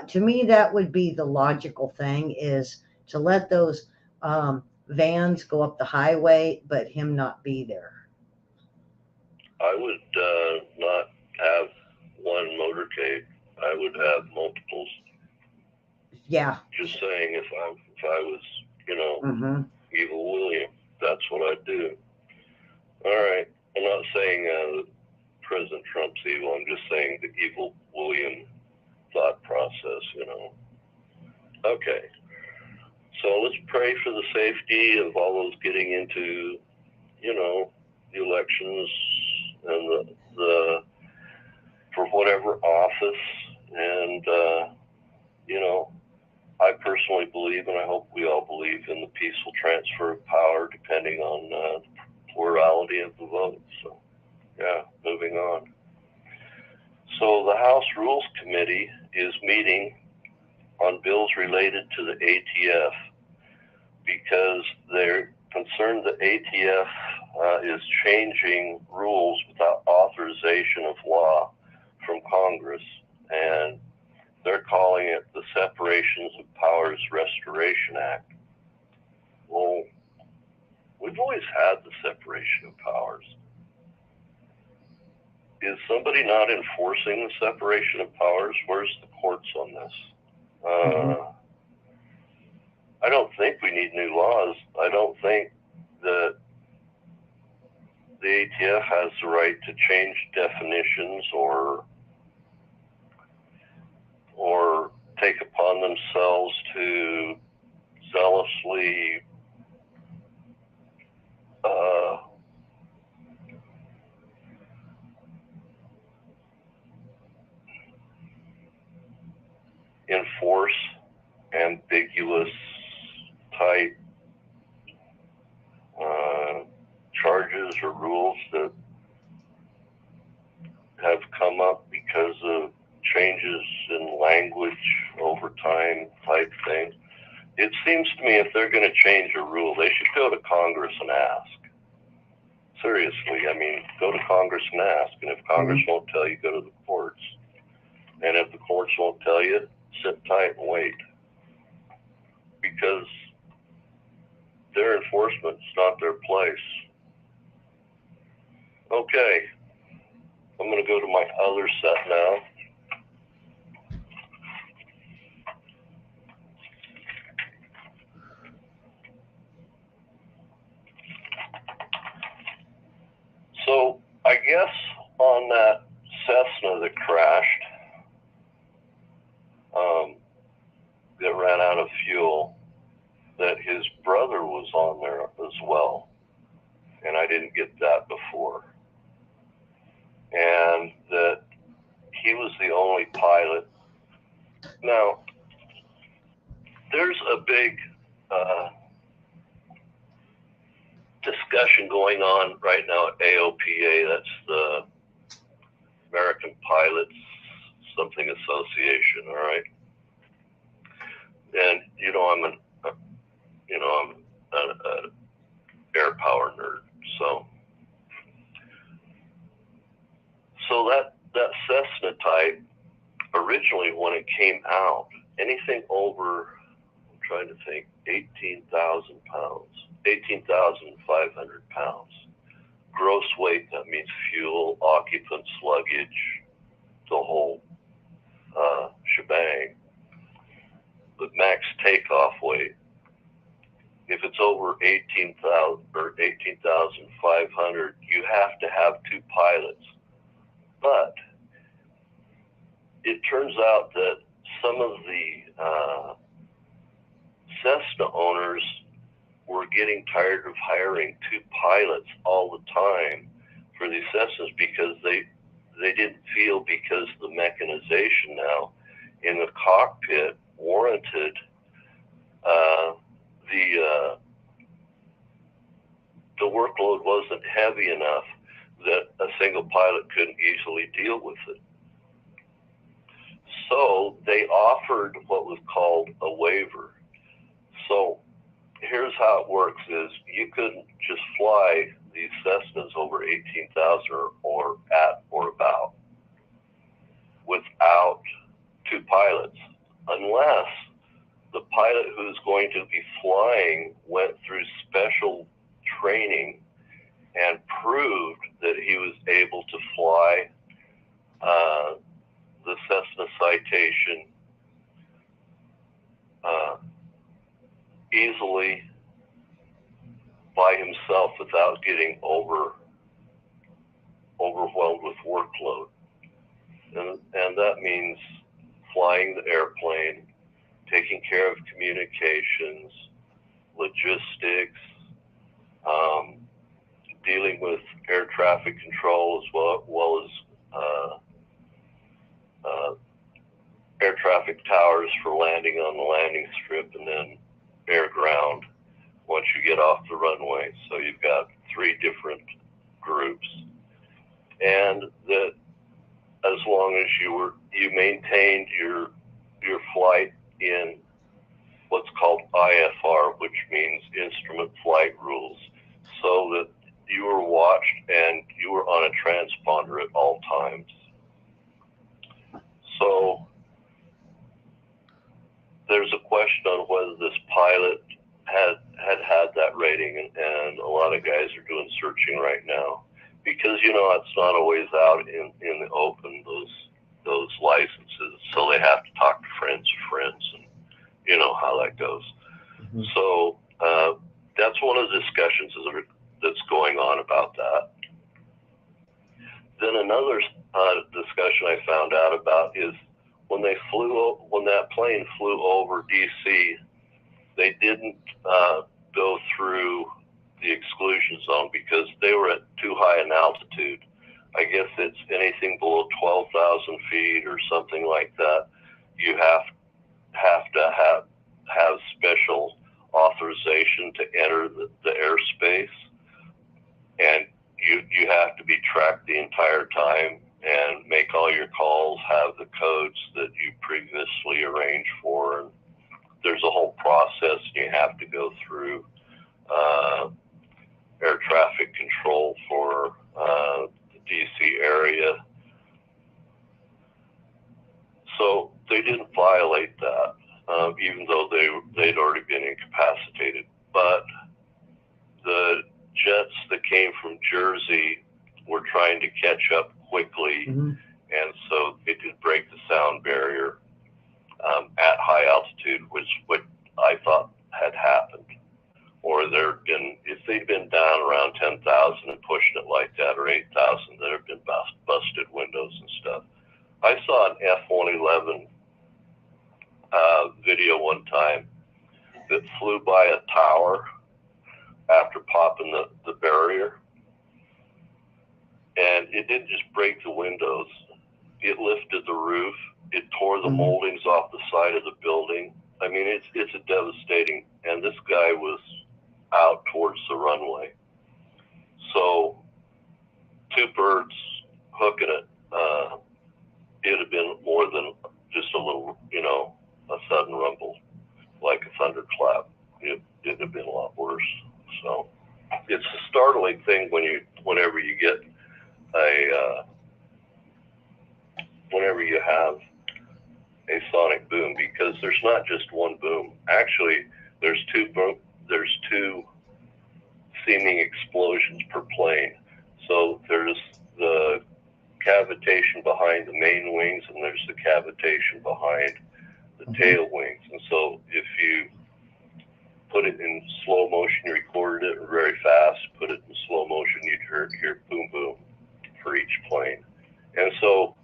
To me, that would be the logical thing: is to let those vans go up the highway, but him not be there. I would not have one motorcade. I would have multiples. Yeah. Just saying, if I was, you know, Evil William, that's what I'd do. All right. I'm not saying President Trump's evil. I'm just saying the Evil William thought process, you know. Okay. So let's pray for the safety of all those getting into, you know, the elections and the for whatever office. And, you know, I personally believe, and I hope we all believe, in the peaceful transfer of power depending on the plurality of the vote. So, yeah, moving on. So the House Rules Committee is meeting on bills related to the ATF because they're concerned the ATF is changing rules without authorization of law from Congress, and they're calling it the Separations of Powers Restoration Act. Well, we've always had the separation of powers. Is somebody not enforcing the separation of powers? Where's the courts on this? I don't think we need new laws. I don't think that the ATF has the right to change definitions or take upon themselves to zealously enforce ambiguous type charges or rules that have come up because of changes in language over time type thing. It seems to me if they're going to change a rule, they should go to Congress and ask. Seriously, I mean, go to Congress and ask. And if Congress won't tell you, go to the courts. And if the courts won't tell you, sit tight and wait. Because their enforcement is not their place. Okay, I'm going to go to my other set now. So I guess on that Cessna that crashed, that ran out of fuel, that his brother was on there as well. And I didn't get that before. And that he was the only pilot. Now, there's a big discussion going on right now at AOPA. That's the American Pilots something association. All right. And I'm an air power nerd. So that Cessna type, originally when it came out, anything over, I'm trying to think, 18,000 pounds, 18,500 pounds. Gross weight, that means fuel, occupants, luggage, the whole shebang. But max takeoff weight, if it's over 18,000 or 18,500, you have to have two pilots. But it turns out that some of the Cessna owners were getting tired of hiring two pilots all the time for these Cessnas because they didn't feel, because the mechanization now in the cockpit warranted the workload wasn't heavy enough that a single pilot couldn't easily deal with it. So they offered what was called a waiver. So here's how it works is you couldn't just fly these Cessnas over 18,000 or at or about without two pilots, unless the pilot who's going to be flying went through special training and proved that he was able to fly the Cessna Citation easily by himself without getting overwhelmed with workload. And that means flying the airplane, taking care of communications, logistics, dealing with air traffic control as well as air traffic towers for landing on the landing strip, and then air ground once you get off the runway. So you've got three different groups, and that as long as you maintained your flight in what's called IFR, which means instrument flight rules, so that you were watched and you were on a transponder at all times. So there's a question on whether this pilot had that rating, and a lot of guys are doing searching right now, because it's not always out in the open, those licenses, so they have to talk to friends of friends, and you know how that goes. Mm-hmm. So that's one of the discussions that's going on about that. Then another discussion I found out about is when that plane flew over DC, they didn't go through the exclusion zone because they were at too high an altitude. I guess it's anything below 12,000 feet or something like that. You have to have special authorization to enter the airspace, and you have to be tracked the entire time and make all your calls, have the codes that you previously arranged for, and there's a whole process you have to go through air traffic control for the DC area. So they didn't violate that, even though they'd already been incapacitated. But the jets that came from Jersey were trying to catch up quickly, mm-hmm. and so they did break the sound barrier at high altitude, which what I thought had happened. Or if they'd been down around 10,000 and pushing it like that, or 8,000, there have been busted windows and stuff. I saw an F-111 video one time that flew by a tower after popping the barrier, and it didn't just break the windows, it lifted the roof, it tore the moldings off the side of the building. I mean, it's a devastating, and this guy was out towards the runway. So 2 birds hooking it, it'd have been more than just a little, a sudden rumble, like a thunderclap. It'd have been a lot worse. So it's a startling thing whenever you get whenever you have a sonic boom, because there's not just one boom. Actually, there's two seeming explosions per plane. So there's the cavitation behind the main wings, and there's the cavitation behind the tail wings. And so if you put it in slow motion, you recorded it, or very fast, put it in slow motion, you'd hear boom, boom for each plane. And so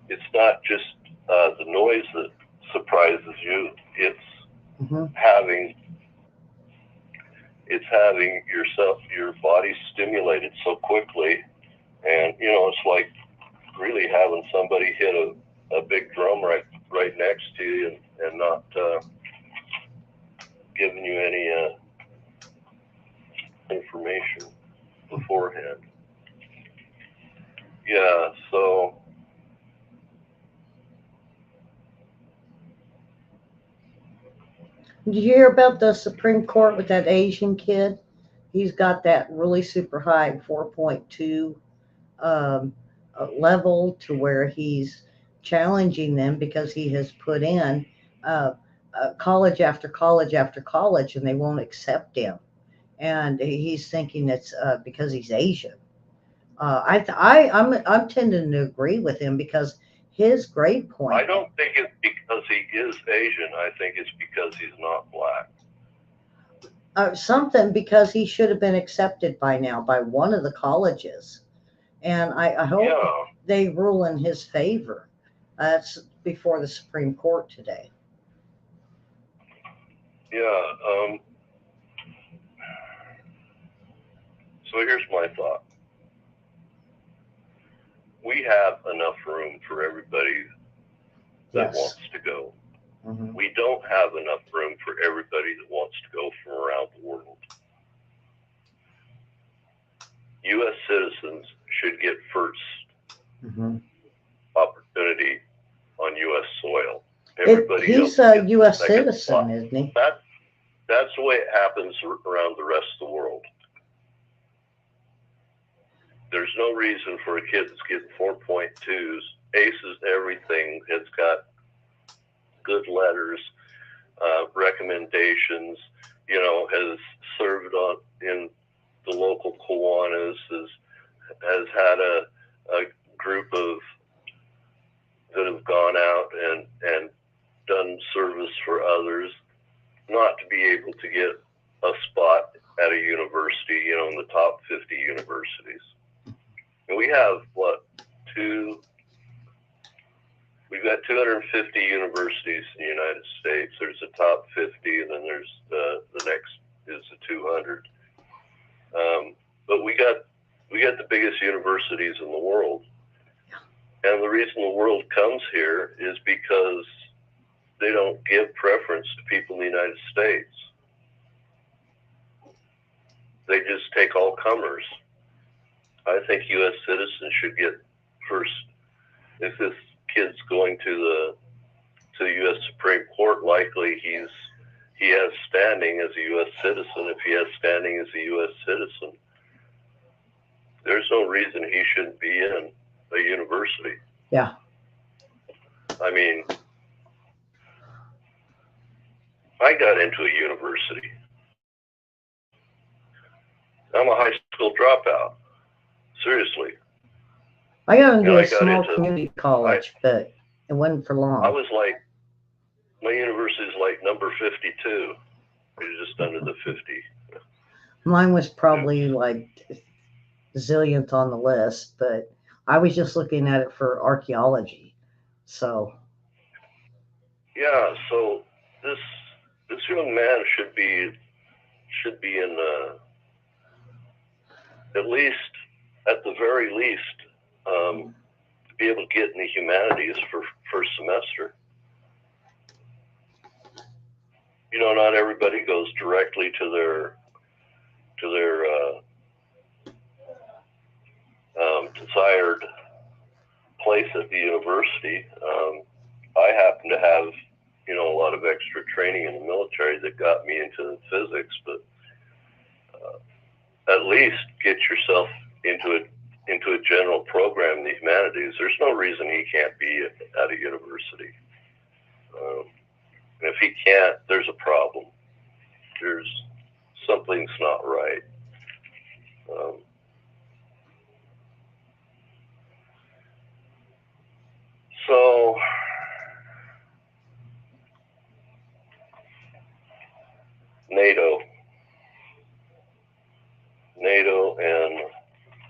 it's not just the noise that surprises you, it's having your body stimulated so quickly. And, it's like really having somebody hit a big drum right next to you and not giving you any information beforehand. Yeah, so did you hear about the Supreme Court with that Asian kid? He's got that really super high 4.2 level, to where he's challenging them because he has put in uh, college after college after college, and they won't accept him. And he's thinking it's because he's Asian. I'm tending to agree with him, because his grade point. I don't think it's because he is Asian. I think it's because he's not black. Something, because he should have been accepted by now by one of the colleges, and I hope they rule in his favor. That's before the Supreme Court today. Yeah. So here's my thought. We have enough room for everybody that wants to go. Mm-hmm. We don't have enough room for everybody that wants to go from around the world. U.S. citizens should get first opportunity on U.S. soil. He's a U.S. citizen, isn't he? That's the way it happens around the rest of the world. There's no reason for a kid that's getting 4.2s, aces, everything, has got good letters, recommendations, has served in the local Kiwanis, has had a group that have gone out and done service for others, not to be able to get a spot at a university, in the top 50 universities. And we have, we've got 250 universities in the United States. There's the top 50, and then there's the next is the 200. But we got the biggest universities in the world. And the reason the world comes here is because they don't give preference to people in the United States. They just take all comers. I think U.S. citizens should get first. If this kid's going to the U.S. Supreme Court, likely he has standing as a U.S. citizen. If he has standing as a U.S. citizen, there's no reason he shouldn't be in a university. Yeah. I mean, I got into a university. I'm a high school dropout. Seriously. I got into a small community college, but it wasn't for long. I was like, my university is like number 52. It's just under the 50. Mine was probably like zillionth on the list, but I was just looking at it for archaeology. So. Yeah, so this young man should be in at the very least, to be able to get in the humanities for first semester. Not everybody goes directly to their desired place at the university. I happen to have, a lot of extra training in the military that got me into physics, but at least get yourself into a general program in the humanities. There's no reason he can't be at a university. And if he can't, there's a problem. Something's not right. So NATO and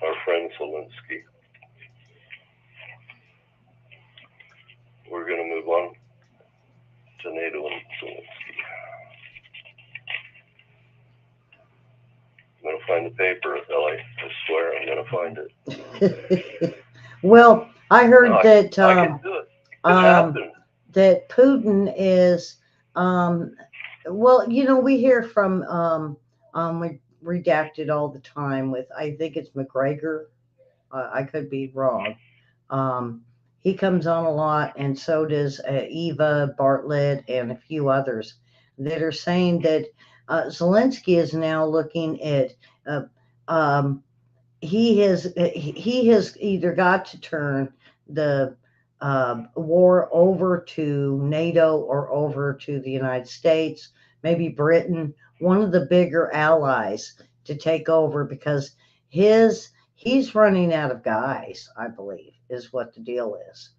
our friend Zelensky. We're going to move on to NATO and Zelensky. I'm going to find the paper, Ellie. I swear I'm going to find it. Well, I heard that I can do it. that Putin is well, we hear from redacted all the time with, I think it's McGregor. I could be wrong. He comes on a lot, and so does Eva Bartlett and a few others that are saying that Zelensky is now looking at he has either got to turn the war over to NATO or over to the United States, maybe Britain, one of the bigger allies, to take over, because he's running out of guys, I believe, is what the deal is.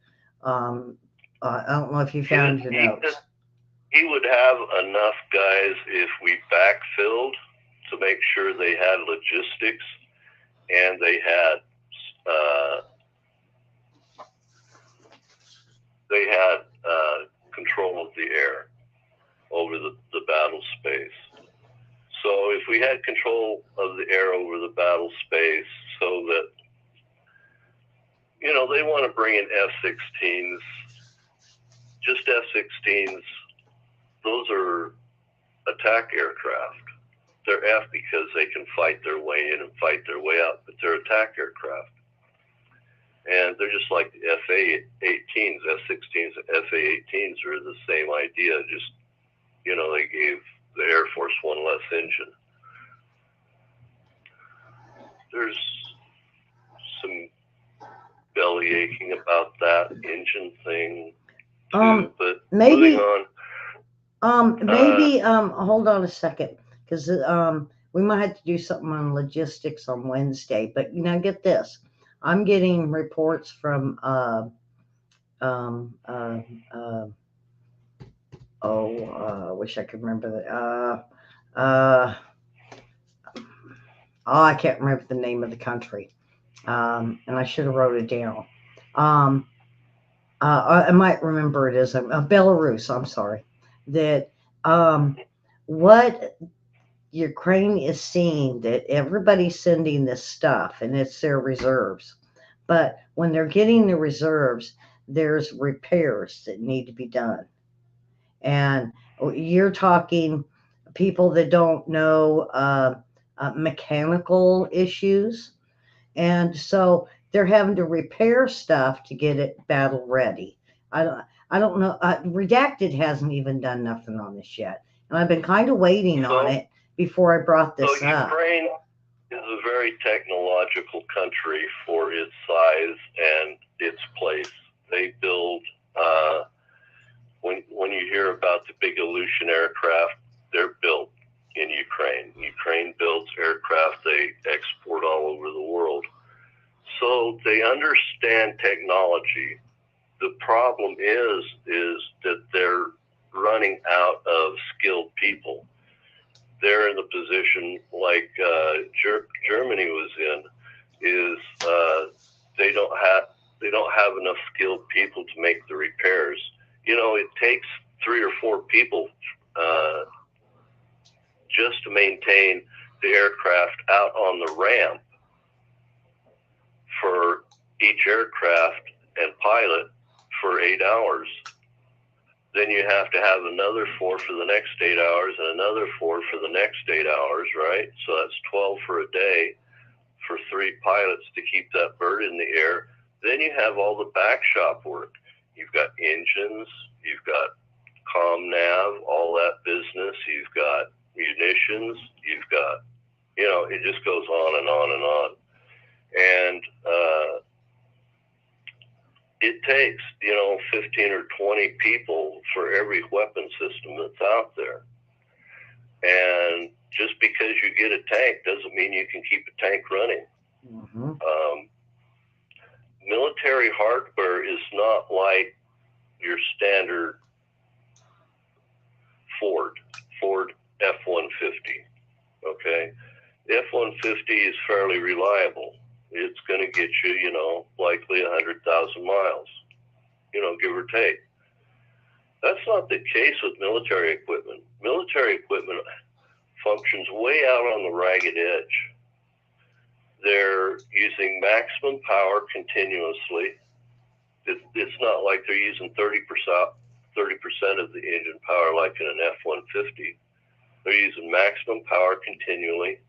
I don't know if you found your notes. He would have enough guys if we backfilled to make sure they had logistics and they had control of the air over the battle space. So if we had control of the air over the battle space, so that, they want to bring in F-16s, just F-16s, those are attack aircraft. They're F because they can fight their way in and fight their way out, but they're attack aircraft. And they're just like the F-18s, F-16s, and F-18s are the same idea, just, they gave the Air Force one less engine. There's some belly aching about that engine thing too, but maybe, moving on. Hold on a second, because we might have to do something on logistics on Wednesday. But get this, I'm getting reports from I wish I could remember that. I can't remember the name of the country, and I should have wrote it down. I might remember it as Belarus. I'm sorry. That what Ukraine is seeing, that everybody's sending this stuff and it's their reserves, but when they're getting the reserves, there's repairs that need to be done. And you're talking people that don't know mechanical issues. And so they're having to repair stuff to get it battle ready. I don't know. Redacted hasn't even done nothing on this yet. And I've been kind of waiting on it before I brought this up. Ukraine is a very technological country for its size and its place. They build, when you hear about the big Aleutian aircraft, they're built in Ukraine. Ukraine builds aircraft they export all over the world. So they understand technology. The problem is that they're running out of skilled people. They're in the position like Germany was in, is they don't have enough skilled people to make the repairs. It takes 3 or 4 people just to maintain the aircraft out on the ramp for each aircraft and pilot for 8 hours. Then you have to have another 4 for the next 8 hours and another 4 for the next 8 hours, right? So that's 12 for a day for 3 pilots to keep that bird in the air. Then you have all the back shop work. You've got engines, you've got comm nav, all that business. You've got munitions, you've got, it just goes on and on and on. And it takes, 15 or 20 people for every weapon system that's out there. And just because you get a tank doesn't mean you can keep a tank running. Mm-hmm. Military hardware is not like your standard Ford F-150. Okay, the F-150 is fairly reliable. It's going to get you, likely 100,000 miles, give or take. That's not the case with military equipment. Military equipment functions way out on the ragged edge. They're using maximum power continuously. It's not like they're using 30% of the engine power like in an F-150. They're using maximum power continually.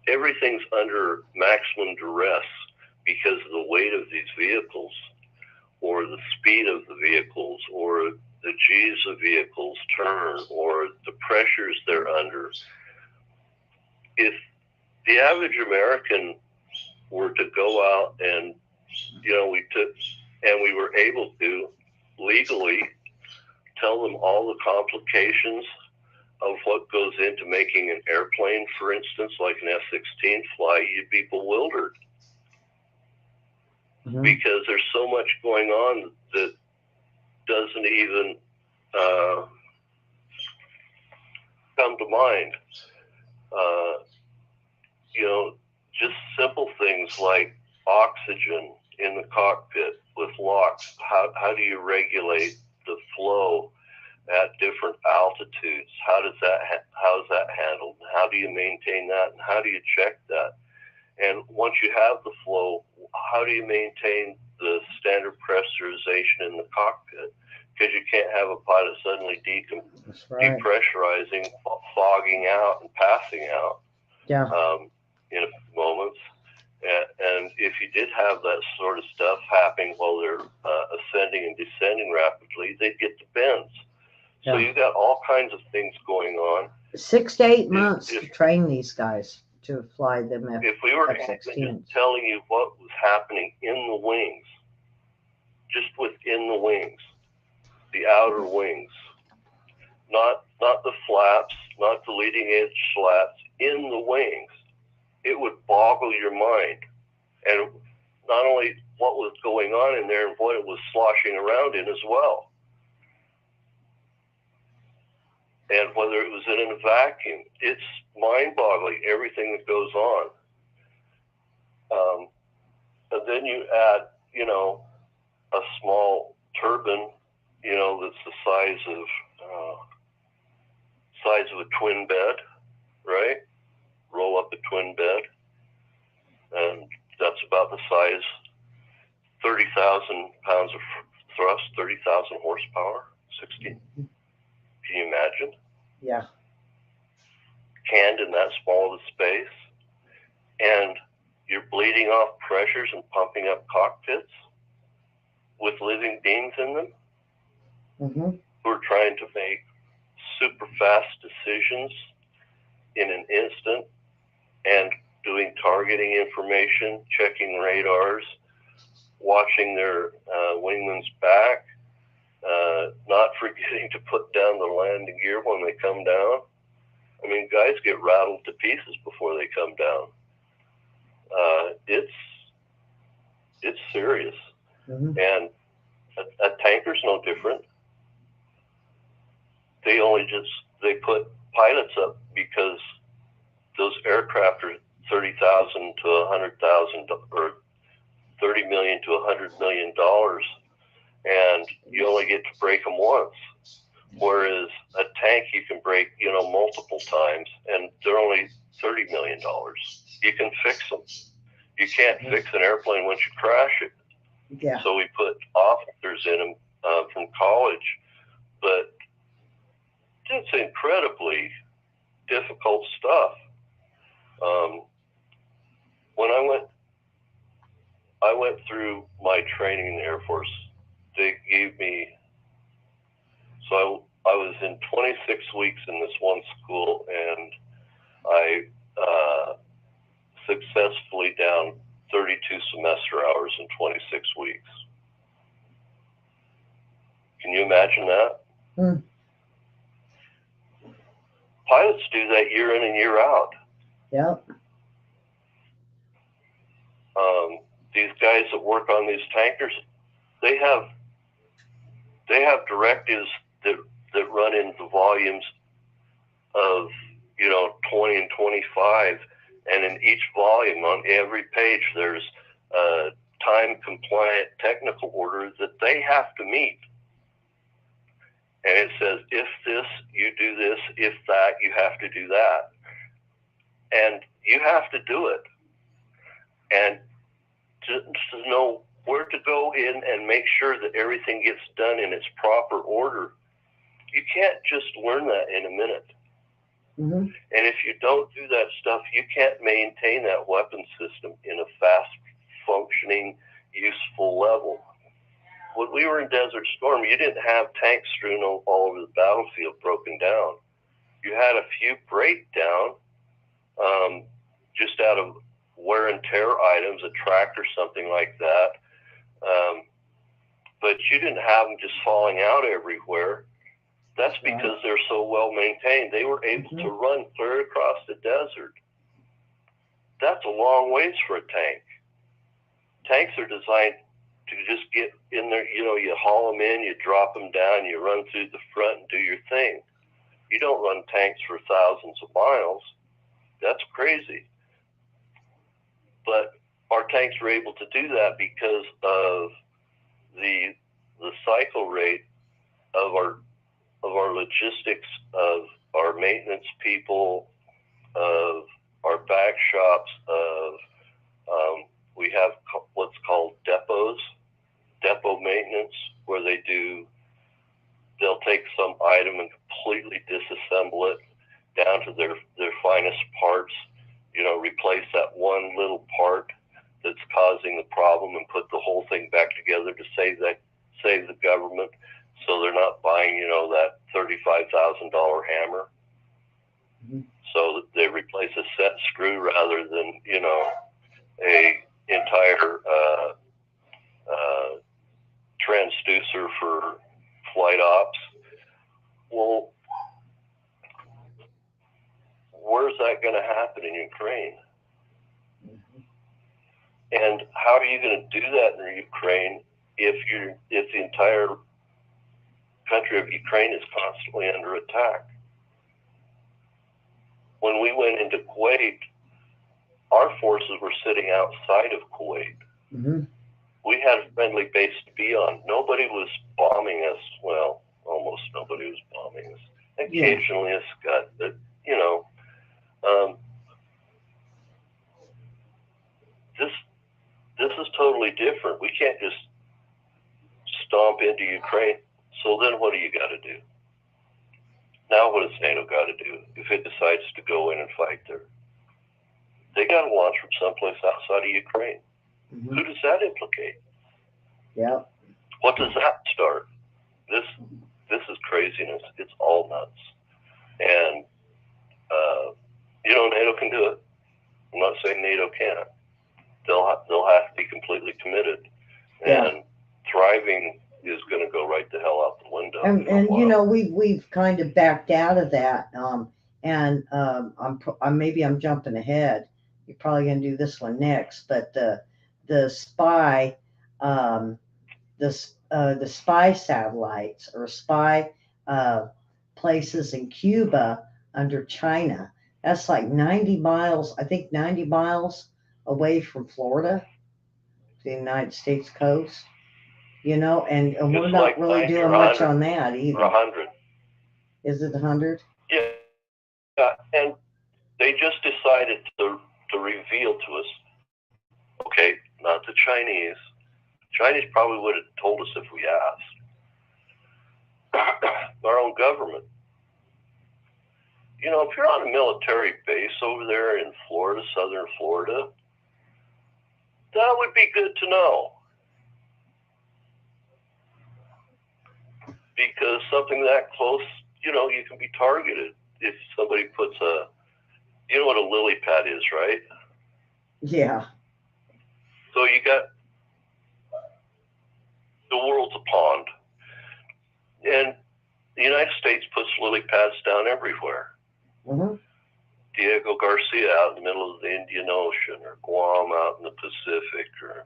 Everything's under maximum duress because of the weight of these vehicles, or the speed of the vehicles, or the G's of vehicles turn, or the pressures they're under. If the average American were to go out and, we were able to legally tell them all the complications of what goes into making an airplane, for instance, like an F-16 fly, you'd be bewildered. Mm-hmm. Because there's so much going on that doesn't even come to mind. Just simple things like oxygen in the cockpit with locks. How do you regulate the flow at different altitudes? How is that handled? How do you maintain that? And how do you check that? And once you have the flow, how do you maintain the standard pressurization in the cockpit? Because you can't have a pilot suddenly depressurizing, fogging out, and passing out. Yeah. In a few moments. And if you did have that sort of stuff happening while they're ascending and descending rapidly, they'd get the bends. So you've got all kinds of things going on. 6 to 8 months to train these guys to fly them F-16s. If we were telling you what was happening in the wings, just within the wings, the outer wings, not the flaps, not the leading edge slats, in the wings, it would boggle your mind. And not only what was going on in there and what it was sloshing around in as well. And whether it was in a vacuum, it's mind-boggling, everything that goes on. And then you add, a small turbine, that's the size of a twin bed, right? Roll up a twin bed, and that's about the size, 30,000 pounds of thrust, 30,000 horsepower, 16. Can you imagine? Yeah. Canned in that small of a space, and you're bleeding off pressures and pumping up cockpits with living beings in them, mm-hmm. who are trying to make super fast decisions in an instant, and doing targeting information, checking radars, watching their wingman's back, not forgetting to put down the landing gear when they come down. I mean, guys get rattled to pieces before they come down. It's serious. Mm-hmm. And a tanker's no different. They put pilots up because those aircraft are $30,000 to $100,000 or $30 million to $100 million, and you only get to break them once. Whereas a tank you can break, multiple times, and they're only $30 million. You can fix them. You can't fix an airplane once you crash it. Yeah. So we put officers in them from college, but it's incredibly difficult stuff. When I went through my training in the Air Force, they gave me, so I was in 26 weeks in this one school, and I successfully down 32 semester hours in 26 weeks. Can you imagine that? Mm. Pilots do that year in and year out. Yep. These guys that work on these tankers, they have directives that run into volumes of 20 and 25, and in each volume on every page there's a time compliant technical order that they have to meet. And it says, if this, you do this, if that, you have to do that. And you have to do it. And to know where to go in and make sure that everything gets done in its proper order, you can't just learn that in a minute. Mm-hmm. And if you don't do that stuff, you can't maintain that weapon system in a fast functioning, useful level. When we were in Desert Storm, you didn't have tanks strewn all over the battlefield broken down. You had a few breakdown just out of wear and tear items, a track or something like that. But you didn't have them just falling out everywhere. That's because they're so well maintained. They were able to run clear across the desert. That's a long ways for a tank. Tanks are designed to just get in there, you haul them in, you drop them down, you run through the front and do your thing. You don't run tanks for thousands of miles. That's crazy. But our tanks were able to do that because of the cycle rate of our logistics, of our maintenance people, of our back shops, of we have what's called depot maintenance, where they'll take some item and completely disassemble it down to their finest parts, replace that one little part that's causing the problem and put the whole thing back together to save the government, so they're not buying, that $35,000 hammer. Mm-hmm. So they replace a set screw rather than, a entire transducer for flight ops. Well, where's that going to happen in Ukraine? And how are you going to do that in Ukraine if the entire country of Ukraine is constantly under attack? When we went into Kuwait, our forces were sitting outside of Kuwait. Mm-hmm. We had a friendly base to be on. Nobody was bombing us. Well, almost nobody was bombing us. Occasionally a scud, but this is totally different. We can't just stomp into Ukraine. So then what do you got to do? Now what does NATO got to do if it decides to go in and fight there? They got to launch from someplace outside of Ukraine. Mm-hmm. Who does that implicate? Yeah. What does that start? This is craziness. It's all nuts. And, NATO can do it. I'm not saying NATO can't. They'll have to be completely committed. And thriving is going to go right the hell out the window. And we've kind of backed out of that. I'm jumping ahead. You're probably going to do this one next, but the spy satellites or spy places in Cuba under China. That's like 90 miles away from Florida, the United States coast. And we're not really doing much on that either. 100. Is it 100? Yeah, and they just decided to reveal to us. Okay, not the Chinese. Chinese probably would have told us if we asked. Our own government. if you're on a military base over there in Florida, southern Florida, that would be good to know. Because something that close, you can be targeted if somebody puts you know what a lily pad is, right? Yeah. So you got the world's a pond. And the United States puts lily pads down everywhere. Mm-hmm. Diego Garcia out in the middle of the Indian Ocean, or Guam out in the Pacific, or,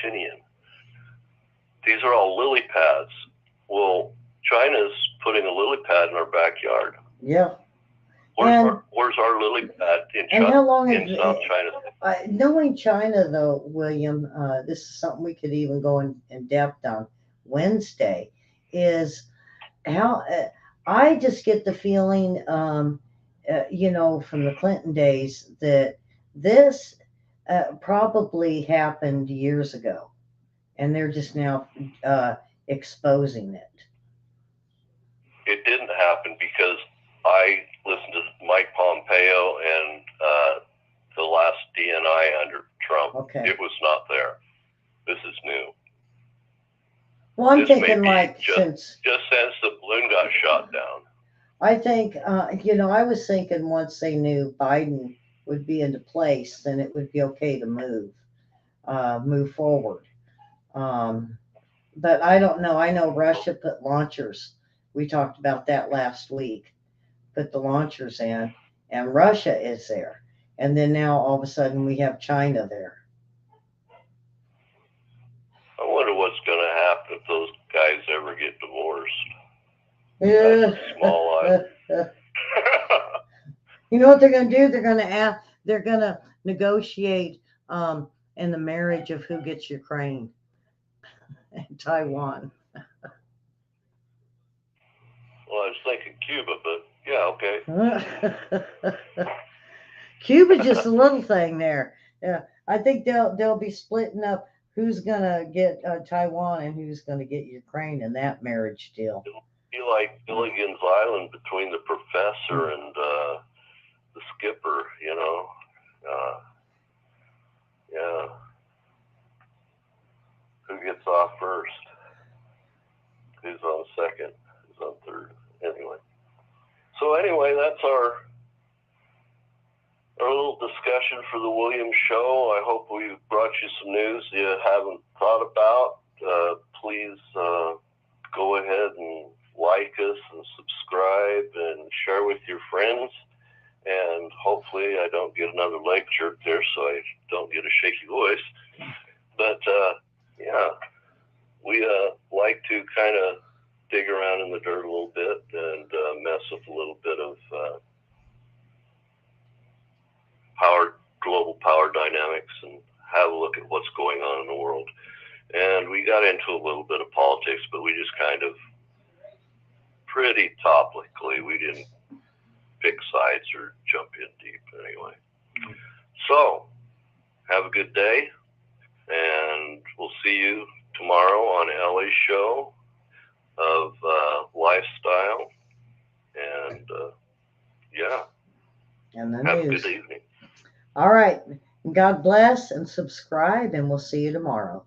Tinian. These are all lily pads. Well, China's putting a lily pad in our backyard. Yeah. Where's our lily pad in And how long in South China? Knowing China, though, William, this is something we could even go in depth on Wednesday, is how I just get the feeling, from the Clinton days, that this probably happened years ago, and they're just now exposing it. It didn't happen because I listened to Mike Pompeo and the last DNI under Trump. Okay. It was not there. This is new. Well, I'm This thinking may be since since the balloon got shot down. I think, I was thinking once they knew Biden would be into place, then it would be okay to move forward. But I don't know. I know Russia put launchers. We talked about that last week. Put the launchers in, and Russia is there. And then now all of a sudden we have China there. I wonder what's going to happen if those guys ever get divorced. That's a small island. You know what they're going to do? They're going to negotiate in the marriage of who gets Ukraine and Taiwan. Well, I was thinking Cuba, but yeah, okay. Cuba's just a little thing there. Yeah, I think they'll be splitting up who's gonna get Taiwan and who's gonna get Ukraine in that marriage deal. It'll be like Gilligan's Island between the professor and the skipper, yeah. Who gets off first? Who's on second? Who's on third? Anyway, that's our little discussion for the Williams Show. I hope we brought you some news you haven't thought about. Please go ahead and like us and subscribe and share with your friends. And hopefully I don't get another leg jerk there so I don't get a shaky voice. But, yeah, we like to kind of dig around in the dirt a little bit and mess with a little bit of global power dynamics and have a look at what's going on in the world. And we got into a little bit of politics, but we just kind of pretty topically, we didn't pick sides or jump in deep anyway. So, have a good day, and we'll see you tomorrow on Ellie's show of lifestyle, and yeah, and the have news. a good evening. All right. God bless and subscribe, and we'll see you tomorrow.